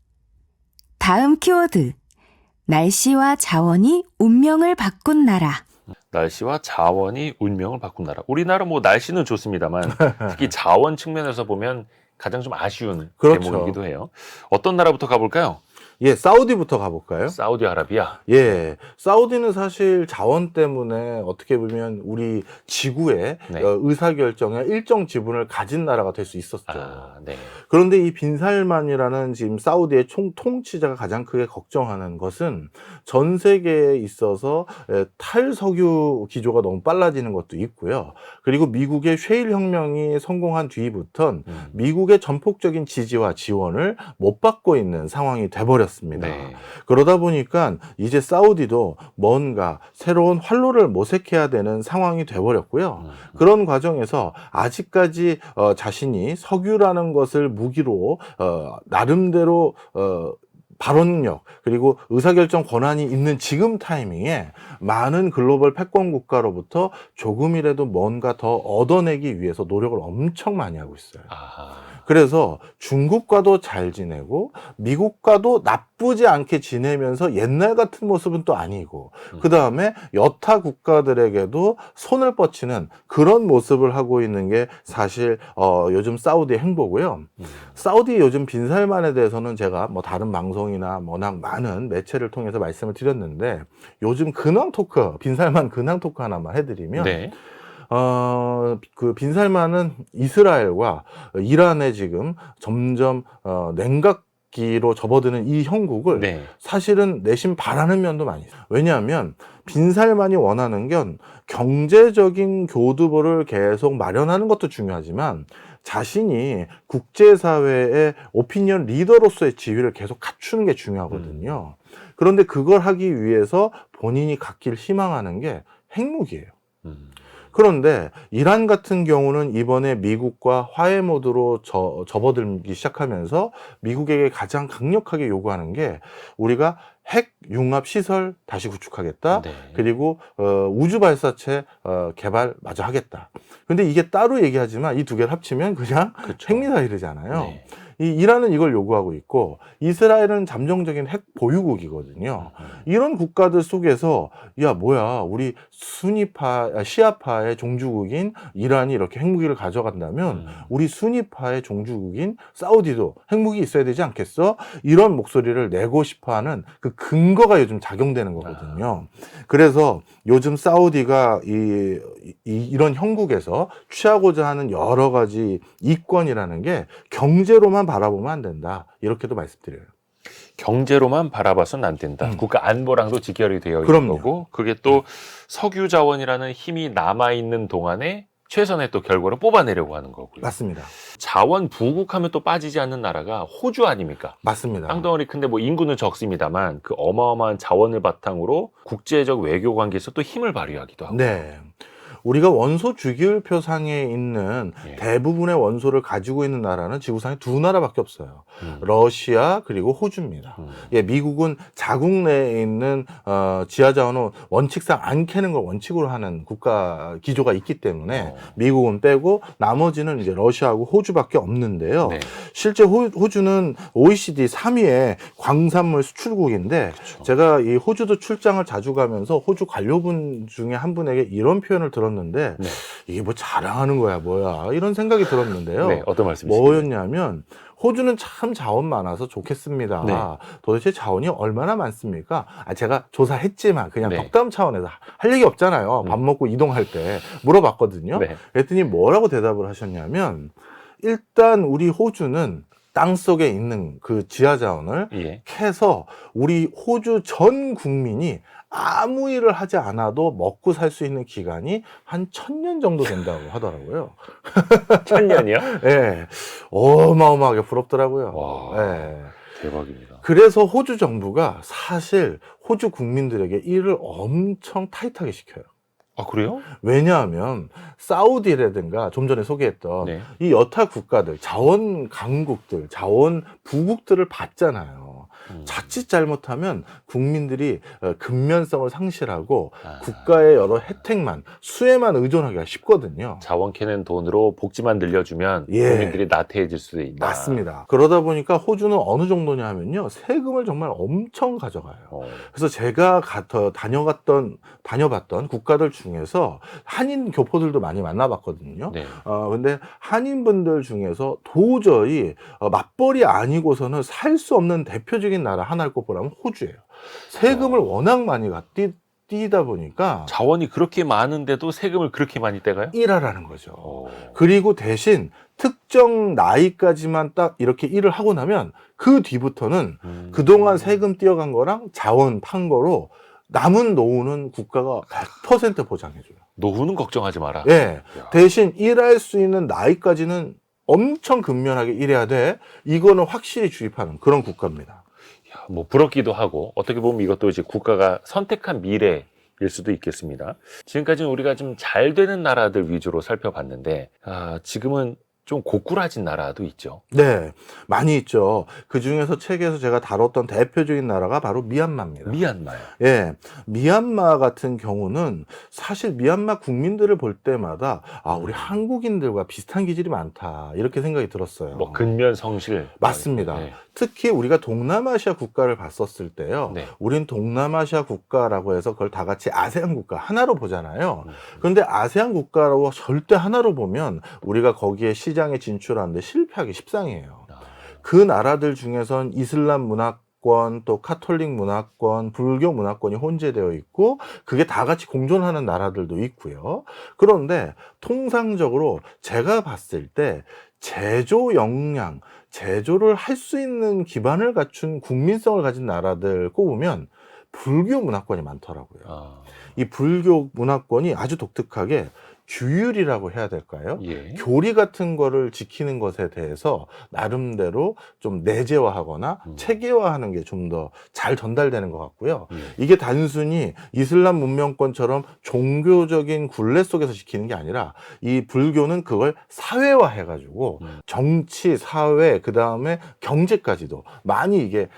다음 키워드, 날씨와 자원이 운명을 바꾼 나라. 날씨와 자원이 운명을 바꾼 나라. 우리나라 뭐 날씨는 좋습니다만 특히 자원 측면에서 보면 가장 좀 아쉬운 그렇죠. 대목이기도 해요. 어떤 나라부터 가볼까요? 예, 사우디부터 가볼까요? 사우디아라비아. 예, 사우디는 사실 자원 때문에 어떻게 보면 우리 지구의 네. 의사결정에 일정 지분을 가진 나라가 될 수 있었죠. 네. 그런데 이 빈살만이라는 지금 사우디의 통치자가 가장 크게 걱정하는 것은 전 세계에 있어서 탈석유 기조가 너무 빨라지는 것도 있고요. 그리고 미국의 셰일 혁명이 성공한 뒤부터 미국의 전폭적인 지지와 지원을 못 받고 있는 상황이 돼버렸습니다. 네. 그러다 보니까 이제 사우디도 뭔가 새로운 활로를 모색해야 되는 상황이 돼버렸고요. 그런 과정에서 아직까지 자신이 석유라는 것을 무기로 나름대로 발언력 그리고 의사결정 권한이 있는 지금 타이밍에 많은 글로벌 패권 국가로부터 조금이라도 뭔가 더 얻어내기 위해서 노력을 엄청 많이 하고 있어요. 그래서 중국과도 잘 지내고 미국과도 나쁘지 않게 지내면서 옛날 같은 모습은 또 아니고, 그 다음에 여타 국가들에게도 손을 뻗치는 그런 모습을 하고 있는 게 사실 요즘 사우디의 행보고요. 사우디 요즘 빈살만에 대해서는 제가 뭐 다른 방송이나 워낙 많은 매체를 통해서 말씀을 드렸는데, 요즘 근황 토크, 빈살만 근황 토크 하나만 해드리면, 네. 그 빈살만은 이스라엘과 이란에 지금 점점 냉각기로 접어드는 이 형국을 네. 사실은 내심 바라는 면도 많이 있어요. 왜냐하면 빈살만이 원하는 건 경제적인 교두보를 계속 마련하는 것도 중요하지만, 자신이 국제사회의 오피니언 리더로서의 지위를 계속 갖추는 게 중요하거든요. 그런데 그걸 하기 위해서 본인이 갖길 희망하는 게 핵무기예요. 그런데 이란 같은 경우는 이번에 미국과 화해 모드로 접어들기 시작하면서 미국에게 가장 강력하게 요구하는 게, 우리가 핵 융합 시설 다시 구축하겠다. 네. 그리고 우주 발사체 개발 마저 하겠다. 근데 이게 따로 얘기하지만 이 두 개를 합치면 그냥 그렇죠. 핵미사일이잖아요. 네. 이란은 이걸 요구하고 있고, 이스라엘은 잠정적인 핵 보유국이거든요. 이런 국가들 속에서 야 뭐야, 우리 순위파 시아파의 종주국인 이란이 이렇게 핵무기를 가져간다면 우리 순위파의 종주국인 사우디도 핵무기 있어야 되지 않겠어? 이런 목소리를 내고 싶어하는 그 근거가 요즘 작용되는 거거든요. 그래서 요즘 사우디가 이런 형국에서 취하고자 하는 여러 가지 이권이라는 게 경제로만 바라보면 안 된다, 이렇게도 말씀드려요. 경제로만 바라봐서는 안 된다. 국가 안보랑도 직결이 되어 있는 그럼요. 거고, 그게 또 석유 자원이라는 힘이 남아있는 동안에 최선의 또 결과를 뽑아내려고 하는 거고요. 맞습니다. 자원 부국하면 또 빠지지 않는 나라가 호주 아닙니까? 맞습니다. 땅덩어리 큰데 뭐 인구는 적습니다만 그 어마어마한 자원을 바탕으로 국제적 외교 관계에서 또 힘을 발휘하기도 하고. 네. 우리가 원소 주기율표 상에 있는 예. 대부분의 대부분의 원소를 가지고 있는 나라는 지구상에 두 나라밖에 없어요. 러시아 그리고 호주입니다. 예, 미국은 자국 내에 있는 지하자원을 원칙상 안 캐는 걸 원칙으로 하는 국가 기조가 있기 때문에 미국은 빼고 나머지는 이제 러시아하고 호주밖에 없는데요. 네. 실제 호주는 OECD 3위의 광산물 수출국인데, 그렇죠. 제가 이 호주도 출장을 자주 가면서 호주 관료분 중에 한 분에게 이런 표현을 들었는데, 네. 이게 뭐 자랑하는 거야 뭐야 이런 생각이 들었는데요. 네, 어떤 말씀이신가요? 뭐였냐면, 호주는 참 자원 많아서 좋겠습니다. 네. 도대체 자원이 얼마나 많습니까? 제가 조사했지만 그냥 네. 덕담 차원에서 할 얘기 없잖아요. 밥 먹고 이동할 때 물어봤거든요. 네. 그랬더니 뭐라고 대답을 하셨냐면, 일단 우리 호주는 땅속에 있는 그 지하자원을 예. 캐서 우리 호주 전 국민이 아무 일을 하지 않아도 먹고 살 수 있는 기간이 한 1000년 정도 된다고 하더라고요. 1000년이요? 예. 어마어마하게 부럽더라고요. 와. 예. 대박입니다. 그래서 호주 정부가 사실 호주 국민들에게 일을 엄청 타이트하게 시켜요. 아, 그래요? 왜냐하면 사우디라든가 좀 전에 소개했던 네. 이 여타 국가들, 자원 강국들, 자원 부국들을 받잖아요. 자칫 잘못하면 국민들이 근면성을 상실하고 국가의 여러 혜택만, 수혜만 의존하기가 쉽거든요. 자원 캐는 돈으로 복지만 늘려주면 예. 국민들이 나태해질 수도 있다. 맞습니다. 그러다 보니까 호주는 어느 정도냐 하면요, 세금을 정말 엄청 가져가요. 그래서 제가 다녀봤던 국가들 중에서 한인 교포들도 많이 만나봤거든요. 네. 근데 한인분들 중에서 도저히 맞벌이 아니고서는 살 수 없는 대표적인 나라 하나를 꼽으라면 호주예요. 세금을 워낙 많이 띄다 보니까 자원이 그렇게 많은데도 세금을 그렇게 많이 떼가요? 일하라는 거죠. 그리고 대신 특정 나이까지만 딱 이렇게 일을 하고 나면 그 뒤부터는 그동안 세금 띄어간 거랑 자원 판 거로 남은 노후는 국가가 100% 보장해줘요. 노후는 걱정하지 마라. 예. 야. 대신 일할 수 있는 나이까지는 엄청 근면하게 일해야 돼. 이거는 확실히 주입하는 그런 국가입니다. 야, 뭐 부럽기도 하고 어떻게 보면 이것도 이제 국가가 선택한 미래일 수도 있겠습니다. 지금까지는 우리가 좀 잘 되는 나라들 위주로 살펴봤는데, 지금은 좀 고꾸라진 나라도 있죠. 네, 많이 있죠. 그 중에서 책에서 제가 다뤘던 대표적인 나라가 바로 미얀마입니다. 미얀마요. 예, 미얀마 같은 경우는 사실 미얀마 국민들을 볼 때마다 우리 한국인들과 비슷한 기질이 많다 이렇게 생각이 들었어요. 뭐 근면 성실. 맞습니다. 네. 특히 우리가 동남아시아 국가를 봤었을 때요. 네. 우린 동남아시아 국가라고 해서 그걸 다 같이 아세안 국가 하나로 보잖아요. 그런데 아세안 국가라고 절대 하나로 보면 우리가 거기에 시장에 진출하는데 실패하기 십상이에요. 그 나라들 중에선 이슬람 문화권, 또 카톨릭 문화권, 불교 문화권이 혼재되어 있고 그게 다 같이 공존하는 나라들도 있고요. 그런데 통상적으로 제가 봤을 때 제조 역량, 제조를 할 수 있는 기반을 갖춘 국민성을 가진 나라들 꼽으면 불교 문화권이 많더라고요. 이 불교 문화권이 아주 독특하게 규율이라고 해야 될까요? 예. 교리 같은 거를 지키는 것에 대해서 나름대로 좀 내재화하거나 체계화하는 게 좀 더 잘 전달되는 것 같고요. 이게 단순히 이슬람 문명권처럼 종교적인 굴레 속에서 지키는 게 아니라 이 불교는 그걸 사회화해가지고 정치, 사회, 그 다음에 경제까지도 많이 이게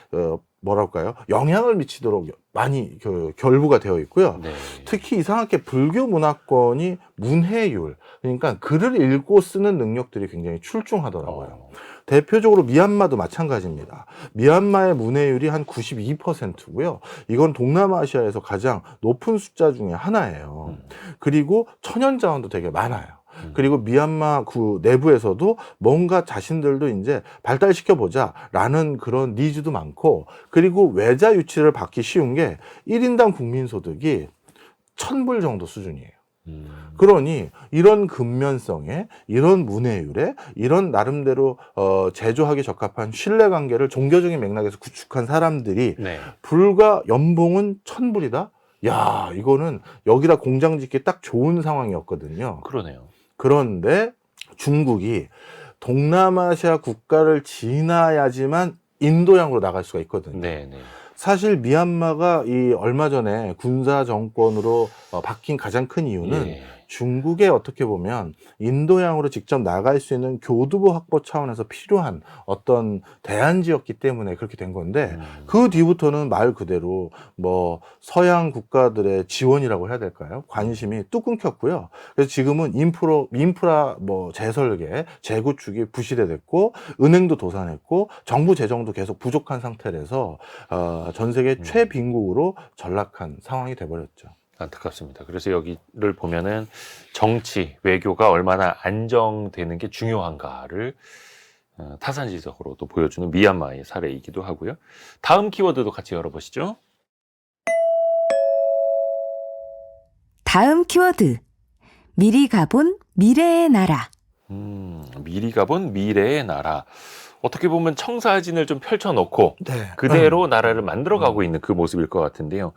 뭐랄까요? 영향을 미치도록 많이 결부가 되어 있고요. 네. 특히 이상하게 불교 문화권이 문해율, 그러니까 글을 읽고 쓰는 능력들이 굉장히 출중하더라고요. 대표적으로 미얀마도 마찬가지입니다. 미얀마의 문해율이 한 92%고요. 이건 동남아시아에서 가장 높은 숫자 중에 하나예요. 그리고 천연 자원도 되게 많아요. 그리고 미얀마 그 내부에서도 뭔가 자신들도 이제 발달시켜보자 라는 그런 니즈도 많고, 그리고 외자 유치를 받기 쉬운 게 1인당 국민소득이 1,000불 정도 수준이에요. 그러니 이런 근면성에, 이런 문해율에, 이런 나름대로 제조하기 적합한 신뢰관계를 종교적인 맥락에서 구축한 사람들이 네. 불과 연봉은 1,000불이다? 야, 이거는 여기다 공장 짓기 딱 좋은 상황이었거든요. 그러네요. 그런데 중국이 동남아시아 국가를 지나야지만 인도양으로 나갈 수가 있거든요. 네, 네. 사실 미얀마가 이 얼마 전에 군사 정권으로 바뀐 가장 큰 이유는 예. 중국에 어떻게 보면 인도양으로 직접 나갈 수 있는 교두보 확보 차원에서 필요한 어떤 대안지였기 때문에 그렇게 된 건데, 그 뒤부터는 말 그대로 뭐 서양 국가들의 지원이라고 해야 될까요? 관심이 뚝 끊겼고요. 그래서 지금은 인프라 뭐 재설계, 재구축이 부실해됐고, 은행도 도산했고, 정부 재정도 계속 부족한 상태라서 전 세계 최빈국으로 전락한 상황이 돼버렸죠. 안타깝습니다. 그래서 여기를 보면은 정치, 외교가 얼마나 안정되는 게 중요한가를 타산지적으로도 보여주는 미얀마의 사례이기도 하고요. 다음 키워드도 같이 열어보시죠. 다음 키워드. 미리 가본 미래의 나라. 미리 가본 미래의 나라. 어떻게 보면 청사진을 좀 펼쳐놓고 네. 그대로 나라를 만들어가고 있는 그 모습일 것 같은데요.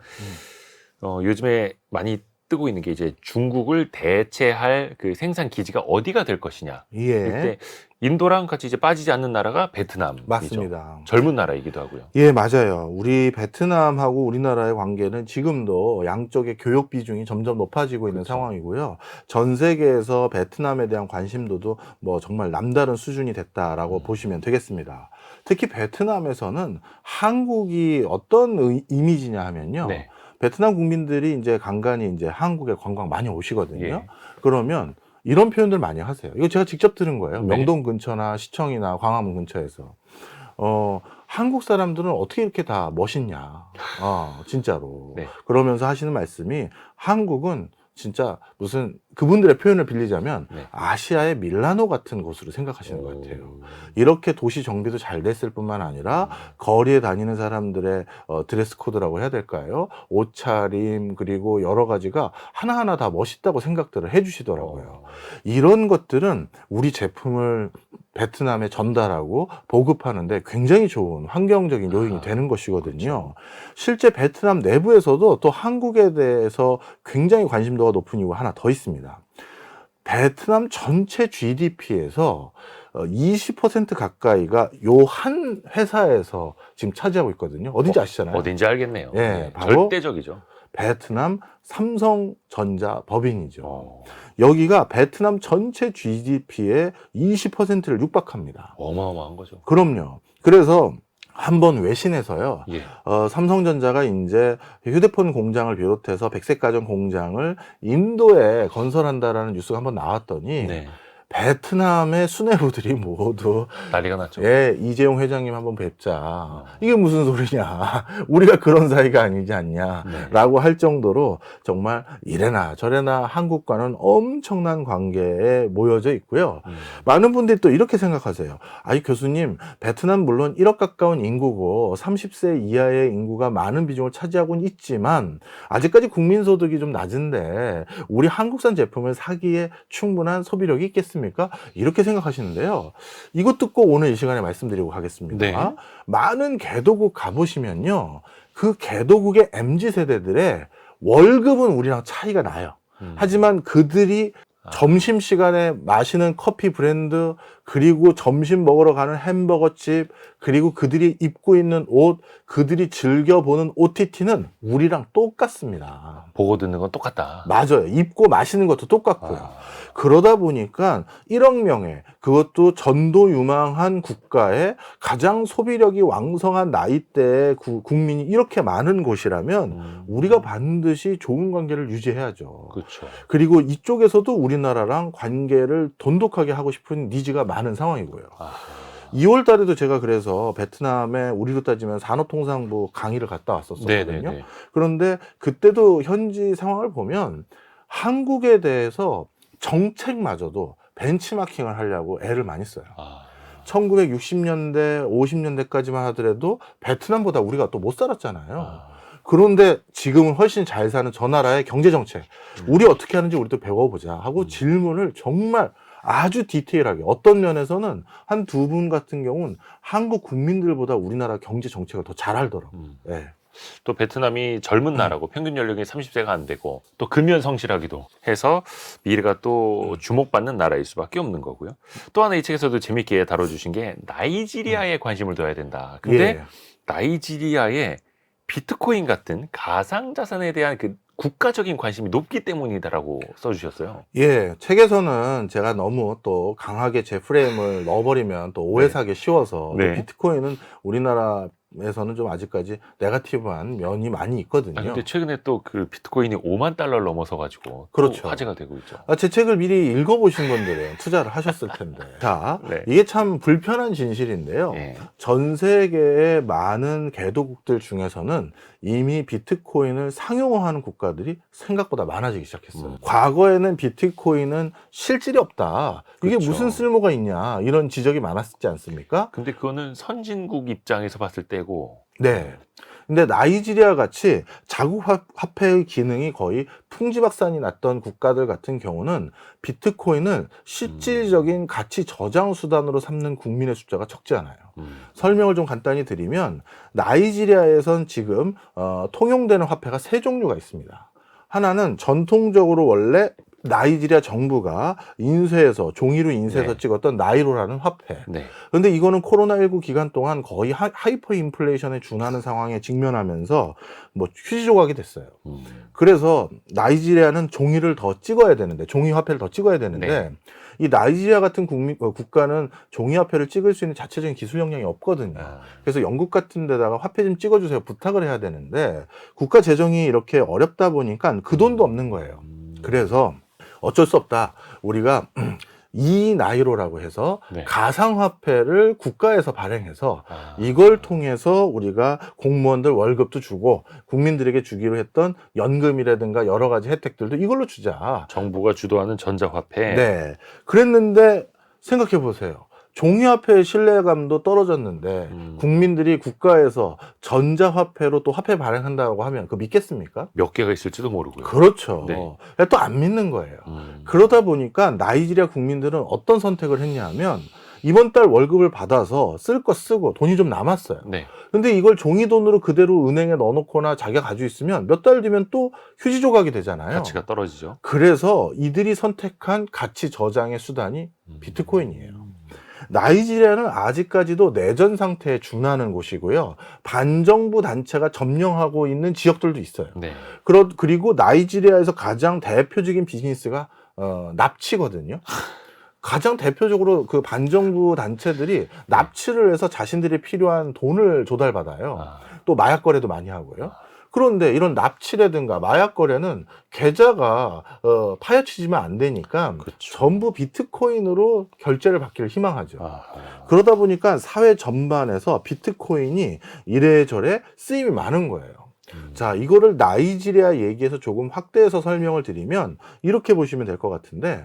요즘에 많이 뜨고 있는 게 이제 중국을 대체할 그 생산 기지가 어디가 될 것이냐. 예. 그때 인도랑 같이 이제 빠지지 않는 나라가 베트남이죠. 맞습니다. 젊은 나라이기도 하고요. 예, 맞아요. 우리 베트남하고 우리나라의 관계는 지금도 양쪽의 교역 비중이 점점 높아지고 있는 그렇죠. 상황이고요. 전 세계에서 베트남에 대한 관심도도 뭐 정말 남다른 수준이 됐다라고 보시면 되겠습니다. 특히 베트남에서는 한국이 어떤 이미지냐 하면요. 네. 베트남 국민들이 이제 간간히 이제 한국에 관광 많이 오시거든요. 예. 그러면 이런 표현들 많이 하세요. 이거 제가 직접 들은 거예요. 네. 명동 근처나 시청이나 광화문 근처에서. 한국 사람들은 어떻게 이렇게 다 멋있냐. 진짜로. 네. 그러면서 하시는 말씀이 한국은 진짜 무슨 그분들의 표현을 빌리자면 네. 아시아의 밀라노 같은 곳으로 생각하시는 것 같아요. 이렇게 도시 정비도 잘 됐을 뿐만 아니라 거리에 다니는 사람들의 드레스 코드라고 해야 될까요? 옷차림, 그리고 여러 가지가 하나하나 다 멋있다고 생각들을 해주시더라고요. 이런 것들은 우리 제품을 베트남에 전달하고 보급하는데 굉장히 좋은 환경적인 요인이 되는 것이거든요. 실제 베트남 내부에서도 또 한국에 대해서 굉장히 관심도가 높은 이유가 하나 더 있습니다. 베트남 전체 GDP에서 20% 가까이가 요 한 회사에서 지금 차지하고 있거든요. 어딘지 아시잖아요. 어딘지 알겠네요. 예, 네, 바로 절대적이죠. 베트남 삼성전자 법인이죠. 어, 여기가 베트남 전체 GDP의 20%를 육박합니다. 어마어마한 거죠. 그럼요. 그래서 한번 외신에서요, 예. 삼성전자가 이제 휴대폰 공장을 비롯해서 백색가전 공장을 인도에 건설한다라는 뉴스가 한번 나왔더니 네. 베트남의 수뇌부들이 모두 난리가 났죠. 예, 이재용 회장님 한번 뵙자. 이게 무슨 소리냐. 우리가 그런 사이가 아니지 않냐. 네. 라고 할 정도로 정말 이래나 저래나 한국과는 엄청난 관계에 모여져 있고요. 많은 분들이 또 이렇게 생각하세요. 아니, 교수님, 베트남 물론 1억 가까운 인구고 30세 이하의 인구가 많은 비중을 차지하고는 있지만 아직까지 국민소득이 좀 낮은데 우리 한국산 제품을 사기에 충분한 소비력이 있겠습니까? 이렇게 생각하시는데요. 이것 듣고 오늘 이 시간에 말씀드리고 가겠습니다. 네. 많은 개도국 가보시면요. 그 개도국의 MZ세대들의 월급은 우리랑 차이가 나요. 하지만 그들이 점심시간에 마시는 커피 브랜드, 그리고 점심 먹으러 가는 햄버거집, 그리고 그들이 입고 있는 옷, 그들이 즐겨보는 OTT는 우리랑 똑같습니다. 보고 듣는 건 똑같다. 맞아요. 입고 마시는 것도 똑같고요. 아, 그러다 보니까 1억 명의, 그것도 전도 유망한 국가에 가장 소비력이 왕성한 나이대의 국민이 이렇게 많은 곳이라면 우리가 반드시 좋은 관계를 유지해야죠. 그렇죠. 그리고 이쪽에서도 우리나라랑 관계를 돈독하게 하고 싶은 니즈가 많은 상황이고요. 아, 2월 달에도 제가 그래서 베트남에 우리로 따지면 산업통상부 강의를 갔다 왔었거든요. 네네네. 그런데 그때도 현지 상황을 보면 한국에 대해서 정책마저도 벤치마킹을 하려고 애를 많이 써요. 아, 1960년대, 50년대까지만 하더라도 베트남보다 우리가 또 못 살았잖아요. 아, 그런데 지금은 훨씬 잘 사는 저 나라의 경제정책, 우리 어떻게 하는지 우리도 배워보자 하고 질문을 정말 아주 디테일하게, 어떤 면에서는 한 두 분 같은 경우는 한국 국민들보다 우리나라 경제 정책을 더 잘 알더라고요. 예. 또 베트남이 젊은 나라고 평균 연령이 30세가 안 되고 또 근면 성실하기도 해서 미래가 또 주목받는 나라일 수밖에 없는 거고요. 또 하나 이 책에서도 재밌게 다뤄주신 게 나이지리아에 관심을 둬야 된다. 근데 예. 나이지리아의 비트코인 같은 가상자산에 대한 그 국가적인 관심이 높기 때문이다라고 써주셨어요. 예, 책에서는 제가 너무 또 강하게 제 프레임을 넣어버리면 또 오해사기 쉬워서 네. 비트코인은 우리나라에서는 좀 아직까지 네거티브한 면이 많이 있거든요. 아, 근데 최근에 또 그 비트코인이 5만 달러를 넘어서 가지고 그렇죠. 화제가 되고 있죠. 제 책을 미리 읽어보신 분들은 투자를 하셨을 텐데. 자, 네. 이게 참 불편한 진실인데요. 예. 전 세계의 많은 개도국들 중에서는 이미 비트코인을 상용화하는 국가들이 생각보다 많아지기 시작했어요. 과거에는 비트코인은 실질이 없다. 이게 그렇죠. 무슨 쓸모가 있냐. 이런 지적이 많았지 않습니까? 근데 그거는 선진국 입장에서 봤을 때고. 네. 근데 나이지리아 같이 자국 화폐의 기능이 거의 풍지박산이 났던 국가들 같은 경우는 비트코인을 실질적인 가치 저장 수단으로 삼는 국민의 숫자가 적지 않아요. 설명을 좀 간단히 드리면 나이지리아에선 지금 통용되는 화폐가 세 종류가 있습니다. 하나는 전통적으로 원래 나이지리아 정부가 인쇄해서 종이로 인쇄해서 네. 찍었던 나이로라는 화폐. 네. 그런데 이거는 코로나19 기간 동안 거의 하이퍼 인플레이션에 준하는 상황에 직면하면서 뭐 휴지 조각이 됐어요. 그래서 나이지리아는 종이를 더 찍어야 되는데, 종이 화폐를 더 찍어야 되는데 네. 이 나이지리아 같은 국가는 종이 화폐를 찍을 수 있는 자체적인 기술 역량이 없거든요. 아, 그래서 영국 같은 데다가 화폐 좀 찍어주세요 부탁을 해야 되는데 국가 재정이 이렇게 어렵다 보니까 그 돈도 없는 거예요. 그래서 어쩔 수 없다. 우리가 이 나이로라고 해서 네. 가상화폐를 국가에서 발행해서 아. 이걸 통해서 우리가 공무원들 월급도 주고 국민들에게 주기로 했던 연금이라든가 여러 가지 혜택들도 이걸로 주자. 정부가 주도하는 전자화폐. 네. 그랬는데 생각해 보세요. 종이화폐의 신뢰감도 떨어졌는데 국민들이 국가에서 전자화폐로 또 화폐 발행한다고 하면 그거 믿겠습니까? 몇 개가 있을지도 모르고요. 그렇죠. 네. 또 안 믿는 거예요. 그러다 보니까 나이지리아 국민들은 어떤 선택을 했냐 하면 이번 달 월급을 받아서 쓸 거 쓰고 돈이 좀 남았어요. 네. 근데 이걸 종이돈으로 그대로 은행에 넣어놓거나 자기가 가지고 있으면 몇 달 뒤면 또 휴지 조각이 되잖아요. 가치가 떨어지죠. 그래서 이들이 선택한 가치 저장의 수단이 비트코인이에요. 나이지리아는 아직까지도 내전 상태에 준하는 곳이고요. 반정부 단체가 점령하고 있는 지역들도 있어요. 네. 그리고 나이지리아에서 가장 대표적인 비즈니스가 납치거든요. 가장 대표적으로 그 반정부 단체들이 납치를 해서 자신들이 필요한 돈을 조달받아요. 아, 또 마약 거래도 많이 하고요. 그런데 이런 납치라든가 마약 거래는 계좌가 파헤치지면 안 되니까 그렇죠. 전부 비트코인으로 결제를 받기를 희망하죠. 아, 그러다 보니까 사회 전반에서 비트코인이 이래저래 쓰임이 많은 거예요. 자, 이거를 나이지리아 얘기에서 조금 확대해서 설명을 드리면 이렇게 보시면 될 것 같은데,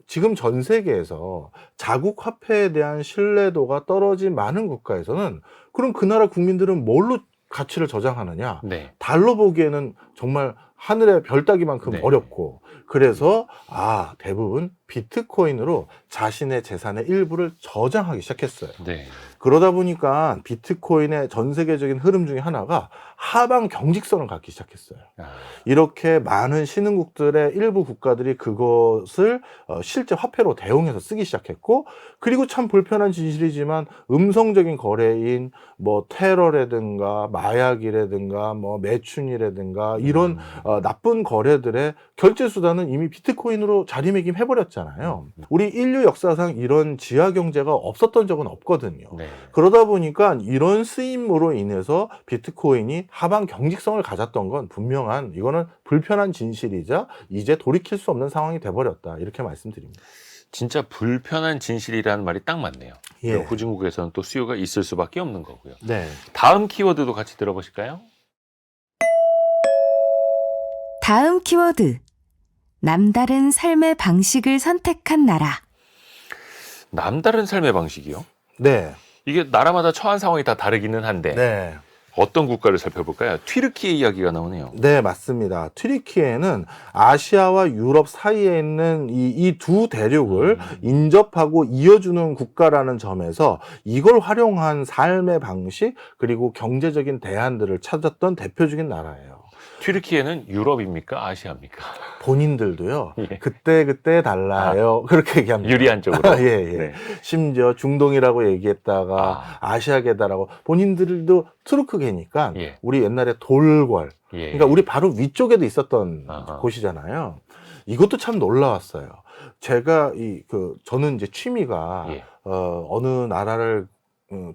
지금 전 세계에서 자국 화폐에 대한 신뢰도가 떨어진 많은 국가에서는 그럼 그 나라 국민들은 뭘로 가치를 저장하느냐? 네. 달러 보기에는 정말 하늘의 별 따기만큼 네. 어렵고, 그래서 대부분 비트코인으로 자신의 재산의 일부를 저장하기 시작했어요. 네. 그러다 보니까 비트코인의 전 세계적인 흐름 중에 하나가 하방 경직성을 갖기 시작했어요. 아, 이렇게 많은 신흥국들의 일부 국가들이 그것을 실제 화폐로 대용해서 쓰기 시작했고, 그리고 참 불편한 진실이지만 음성적인 거래인 뭐 테러라든가 마약이라든가 뭐 매춘이라든가 이런 나쁜 거래들의 결제 수단은 이미 비트코인으로 자리매김해버렸잖아요. 우리 인류 역사상 이런 지하 경제가 없었던 적은 없거든요. 네. 그러다 보니까 이런 쓰임으로 인해서 비트코인이 하방 경직성을 가졌던 건 분명한, 이거는 불편한 진실이자 이제 돌이킬 수 없는 상황이 돼버렸다, 이렇게 말씀드립니다. 진짜 불편한 진실이라는 말이 딱 맞네요. 예. 후진국에서는 또 수요가 있을 수밖에 없는 거고요. 네. 다음 키워드도 같이 들어보실까요? 다음 키워드. 남다른 삶의 방식을 선택한 나라. 남다른 삶의 방식이요? 네. 이게 나라마다 처한 상황이 다 다르기는 한데 네. 어떤 국가를 살펴볼까요? 튀르키예 이야기가 나오네요. 네, 맞습니다. 튀르키예는 아시아와 유럽 사이에 있는 이 두 대륙을 인접하고 이어주는 국가라는 점에서 이걸 활용한 삶의 방식 그리고 경제적인 대안들을 찾았던 대표적인 나라예요. 튀르키예는 유럽입니까? 아시아입니까? 본인들도요. 예. 그때 달라요. 그렇게 얘기합니다. 유리한 쪽으로. 예, 예. 네. 심지어 중동이라고 얘기했다가 아시아계다라고, 본인들도 투르크계니까 예. 우리 옛날에 돌궐, 예. 그러니까 우리 바로 위쪽에도 있었던 아하. 곳이잖아요. 이것도 참 놀라웠어요. 제가 저는 이제 취미가 예. 어느 나라를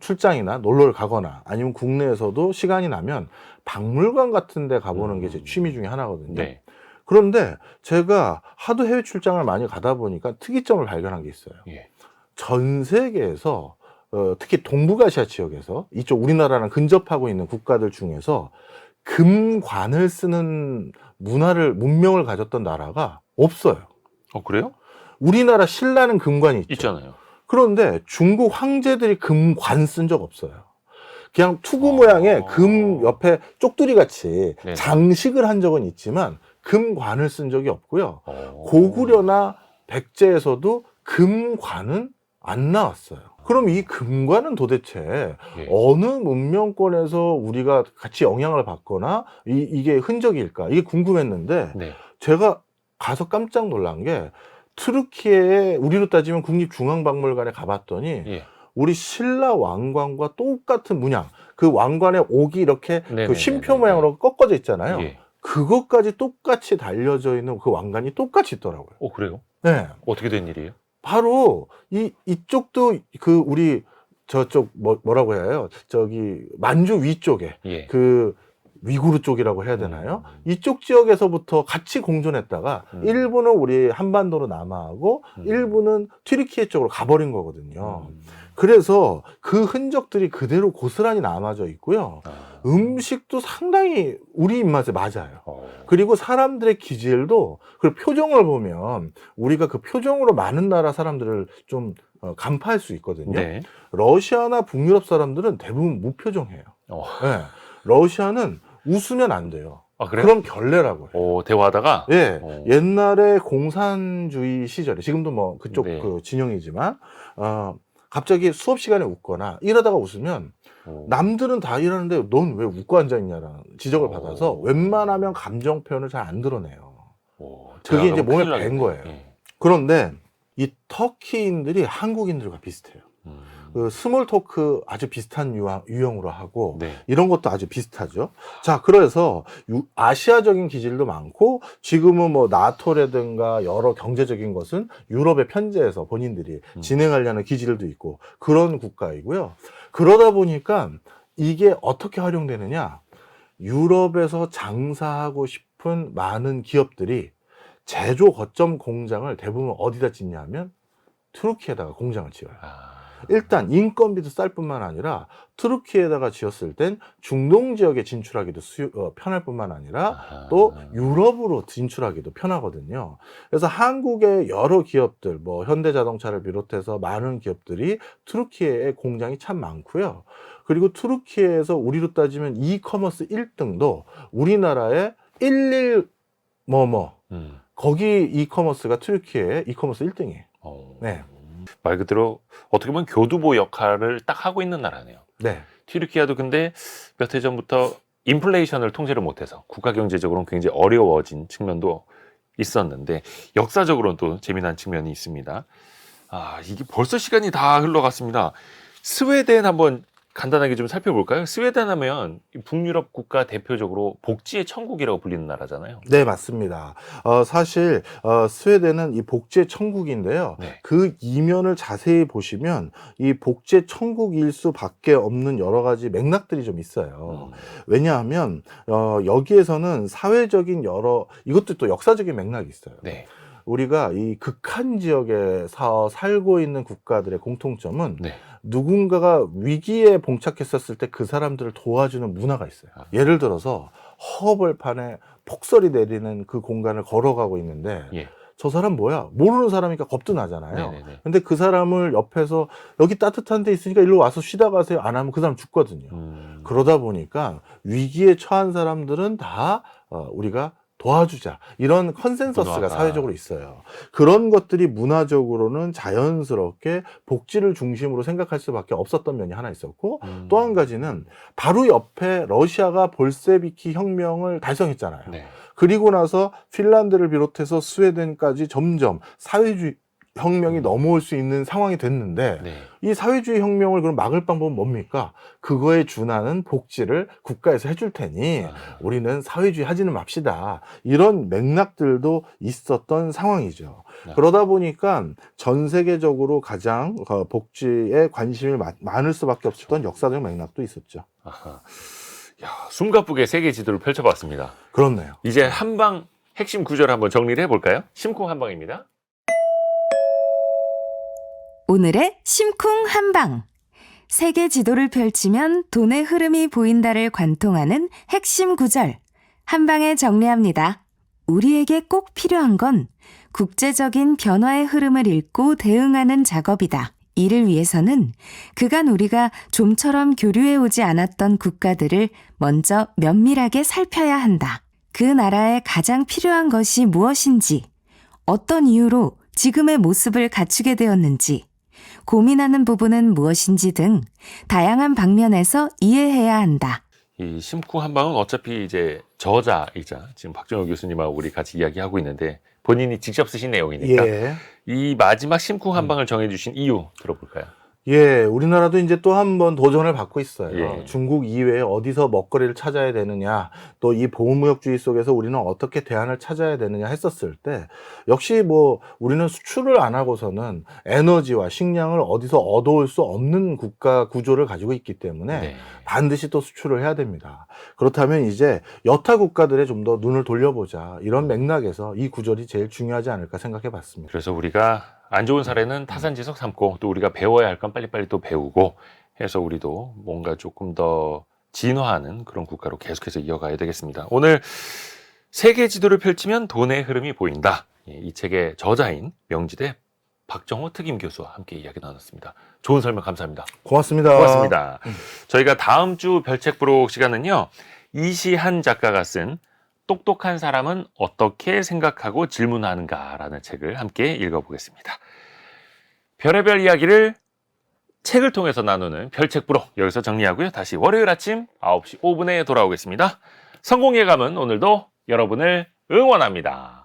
출장이나 놀러를 가거나 아니면 국내에서도 시간이 나면 박물관 같은 데 가보는 게 제 취미 중에 하나거든요. 네. 그런데 제가 하도 해외 출장을 많이 가다 보니까 특이점을 발견한 게 있어요. 예. 전 세계에서 특히 동북아시아 지역에서 이쪽 우리나라랑 근접하고 있는 국가들 중에서 금관을 쓰는 문명을 가졌던 나라가 없어요. 그래요? 우리나라 신라는 금관이 있죠. 있잖아요. 그런데 중국 황제들이 금관 쓴 적 없어요. 그냥 투구 모양의 금 옆에 쪽두리 같이 네네. 장식을 한 적은 있지만 금관을 쓴 적이 없고요. 어. 고구려나 백제에서도 금관은 안 나왔어요. 그럼 이 금관은 도대체 예. 어느 문명권에서 우리가 같이 영향을 받거나 이게 흔적일까? 이게 궁금했는데 네. 제가 가서 깜짝 놀란 게, 튀르키예에 우리로 따지면 국립중앙박물관에 가봤더니 예. 우리 신라 왕관과 똑같은 문양, 그 왕관의 옥이 이렇게 그 네네네네네. 쉼표 모양으로 꺾어져 있잖아요. 예. 그것까지 똑같이 달려져 있는 그 왕관이 똑같이 있더라고요. 그래요? 네. 어떻게 된 일이에요? 바로 이쪽도 우리 저쪽 뭐라고 해요? 저기 만주 위쪽에 예. 그 위구르 쪽이라고 해야 되나요? 이쪽 지역에서부터 같이 공존했다가 일부는 우리 한반도로 남하하고 일부는 튀르키예 쪽으로 가버린 거거든요. 그래서 그 흔적들이 그대로 고스란히 남아져 있고요. 음식도 상당히 우리 입맛에 맞아요. 그리고 사람들의 기질도, 그리고 표정을 보면 우리가 그 표정으로 많은 나라 사람들을 좀 간파할 수 있거든요. 네. 러시아나 북유럽 사람들은 대부분 무표정해요. 네. 러시아는 웃으면 안 돼요. 그래요? 그럼 결례라고 해요. 대화하다가? 예, 옛날에 공산주의 시절에, 지금도 뭐 그쪽 네. 그 진영이지만, 갑자기 수업 시간에 웃거나 이러다가 웃으면 남들은 다 이러는데 넌 왜 웃고 앉아있냐라는 지적을 받아서 웬만하면 감정 표현을 잘 안 드러내요. 그게 이제 몸에 밴 거예요. 예. 그런데 이 터키인들이 한국인들과 비슷해요. 음. 그 스몰 토크 아주 비슷한 유형으로 하고 네. 이런 것도 아주 비슷하죠. 자, 그래서 아시아적인 기질도 많고 지금은 뭐 나토라든가 여러 경제적인 것은 유럽에 편제해서 본인들이 진행하려는 기질도 있고 그런 국가이고요. 그러다 보니까 이게 어떻게 활용되느냐? 유럽에서 장사하고 싶은 많은 기업들이 제조 거점 공장을 대부분 어디다 짓냐면 투르키에다가 공장을 지어요. 아. 일단 인건비도 쌀 뿐만 아니라 투르키에다가 지었을 땐 중동 지역에 진출하기도 편할 뿐만 아니라 아하. 또 유럽으로 진출하기도 편하거든요. 그래서 한국의 여러 기업들, 뭐 현대자동차를 비롯해서 많은 기업들이 투르키에 공장이 참 많고요. 그리고 투르키에서 우리로 따지면 이커머스 1등도 우리나라의 11 거기 이커머스가 투르키의 이커머스 1등이에요. 네. 말 그대로 어떻게 보면 교두보 역할을 딱 하고 있는 나라네요. 네. 튀르키예도 근데 몇 해 전부터 인플레이션을 통제를 못해서 국가 경제적으로는 굉장히 어려워진 측면도 있었는데 역사적으로는 또 재미난 측면이 있습니다. 아, 이게 벌써 시간이 다 흘러갔습니다. 스웨덴 한번 간단하게 좀 살펴볼까요? 스웨덴 하면 북유럽 국가 대표적으로 복지의 천국이라고 불리는 나라잖아요. 네, 맞습니다. 사실 스웨덴은 이 복지의 천국인데요. 네. 그 이면을 자세히 보시면 이 복지의 천국일 수밖에 없는 여러 가지 맥락들이 좀 있어요. 왜냐하면 여기에서는 사회적인 이것도 또 역사적인 맥락이 있어요. 네. 우리가 이 극한 지역에서 살고 있는 국가들의 공통점은 네. 누군가가 위기에 봉착했었을 때 그 사람들을 도와주는 문화가 있어요. 예를 들어서 허벌판에 폭설이 내리는 그 공간을 걸어가고 있는데 예. 저 사람 뭐야? 모르는 사람이니까 겁도 나잖아요. 네네네. 근데 그 사람을 옆에서 여기 따뜻한 데 있으니까 일로 와서 쉬다 가세요. 안 하면 그 사람 죽거든요. 그러다 보니까 위기에 처한 사람들은 다 우리가 도와주자. 이런 컨센서스가 문화가. 사회적으로 있어요. 그런 것들이 문화적으로는 자연스럽게 복지를 중심으로 생각할 수밖에 없었던 면이 하나 있었고 또 한 가지는 바로 옆에 러시아가 볼세비키 혁명을 달성했잖아요. 네. 그리고 나서 핀란드를 비롯해서 스웨덴까지 점점 사회주의 혁명이 넘어올 수 있는 상황이 됐는데 네. 이 사회주의 혁명을 그럼 막을 방법은 뭡니까? 그거에 준하는 복지를 국가에서 해줄 테니 우리는 사회주의 하지는 맙시다. 이런 맥락들도 있었던 상황이죠. 그러다 보니까 전 세계적으로 가장 복지에 관심이 많을 수밖에 없었던 역사적 맥락도 있었죠. 아하. 야, 숨가쁘게 세계 지도를 펼쳐봤습니다. 그렇네요. 이제 한방 핵심 구조를 한번 정리를 해볼까요? 심쿵 한방입니다. 오늘의 심쿵 한방. 세계 지도를 펼치면 돈의 흐름이 보인다를 관통하는 핵심 구절. 한방에 정리합니다. 우리에게 꼭 필요한 건 국제적인 변화의 흐름을 읽고 대응하는 작업이다. 이를 위해서는 그간 우리가 좀처럼 교류해 오지 않았던 국가들을 먼저 면밀하게 살펴야 한다. 그 나라에 가장 필요한 것이 무엇인지, 어떤 이유로 지금의 모습을 갖추게 되었는지, 고민하는 부분은 무엇인지 등 다양한 방면에서 이해해야 한다. 이 심쿵 한방은 어차피 이제 저자이자 지금 박정호 교수님하고 우리 같이 이야기하고 있는데 본인이 직접 쓰신 내용이니까 예. 이 마지막 심쿵 한방을 정해주신 이유 들어볼까요? 예, 우리나라도 이제 또 한 번 도전을 받고 있어요. 예. 중국 이외에 어디서 먹거리를 찾아야 되느냐, 또 이 보호무역주의 속에서 우리는 어떻게 대안을 찾아야 되느냐 했었을 때, 역시 뭐 우리는 수출을 안 하고서는 에너지와 식량을 어디서 얻어올 수 없는 국가 구조를 가지고 있기 때문에 네. 반드시 또 수출을 해야 됩니다. 그렇다면 이제 여타 국가들에 좀 더 눈을 돌려보자. 이런 맥락에서 이 구절이 제일 중요하지 않을까 생각해 봤습니다. 그래서 우리가 안 좋은 사례는 타산지석 삼고 또 우리가 배워야 할 건 빨리빨리 또 배우고 해서 우리도 뭔가 조금 더 진화하는 그런 국가로 계속해서 이어가야 되겠습니다. 오늘 세계 지도를 펼치면 돈의 흐름이 보인다. 이 책의 저자인 명지대 박정호 특임 교수와 함께 이야기 나눴습니다. 좋은 설명 감사합니다. 고맙습니다. 고맙습니다. 저희가 다음 주 별책부록 시간은요. 이시한 작가가 쓴 똑똑한 사람은 어떻게 생각하고 질문하는가라는 책을 함께 읽어보겠습니다. 별의별 이야기를 책을 통해서 나누는 별책부록 여기서 정리하고요. 다시 월요일 아침 9시 5분에 돌아오겠습니다. 성공예감은 오늘도 여러분을 응원합니다.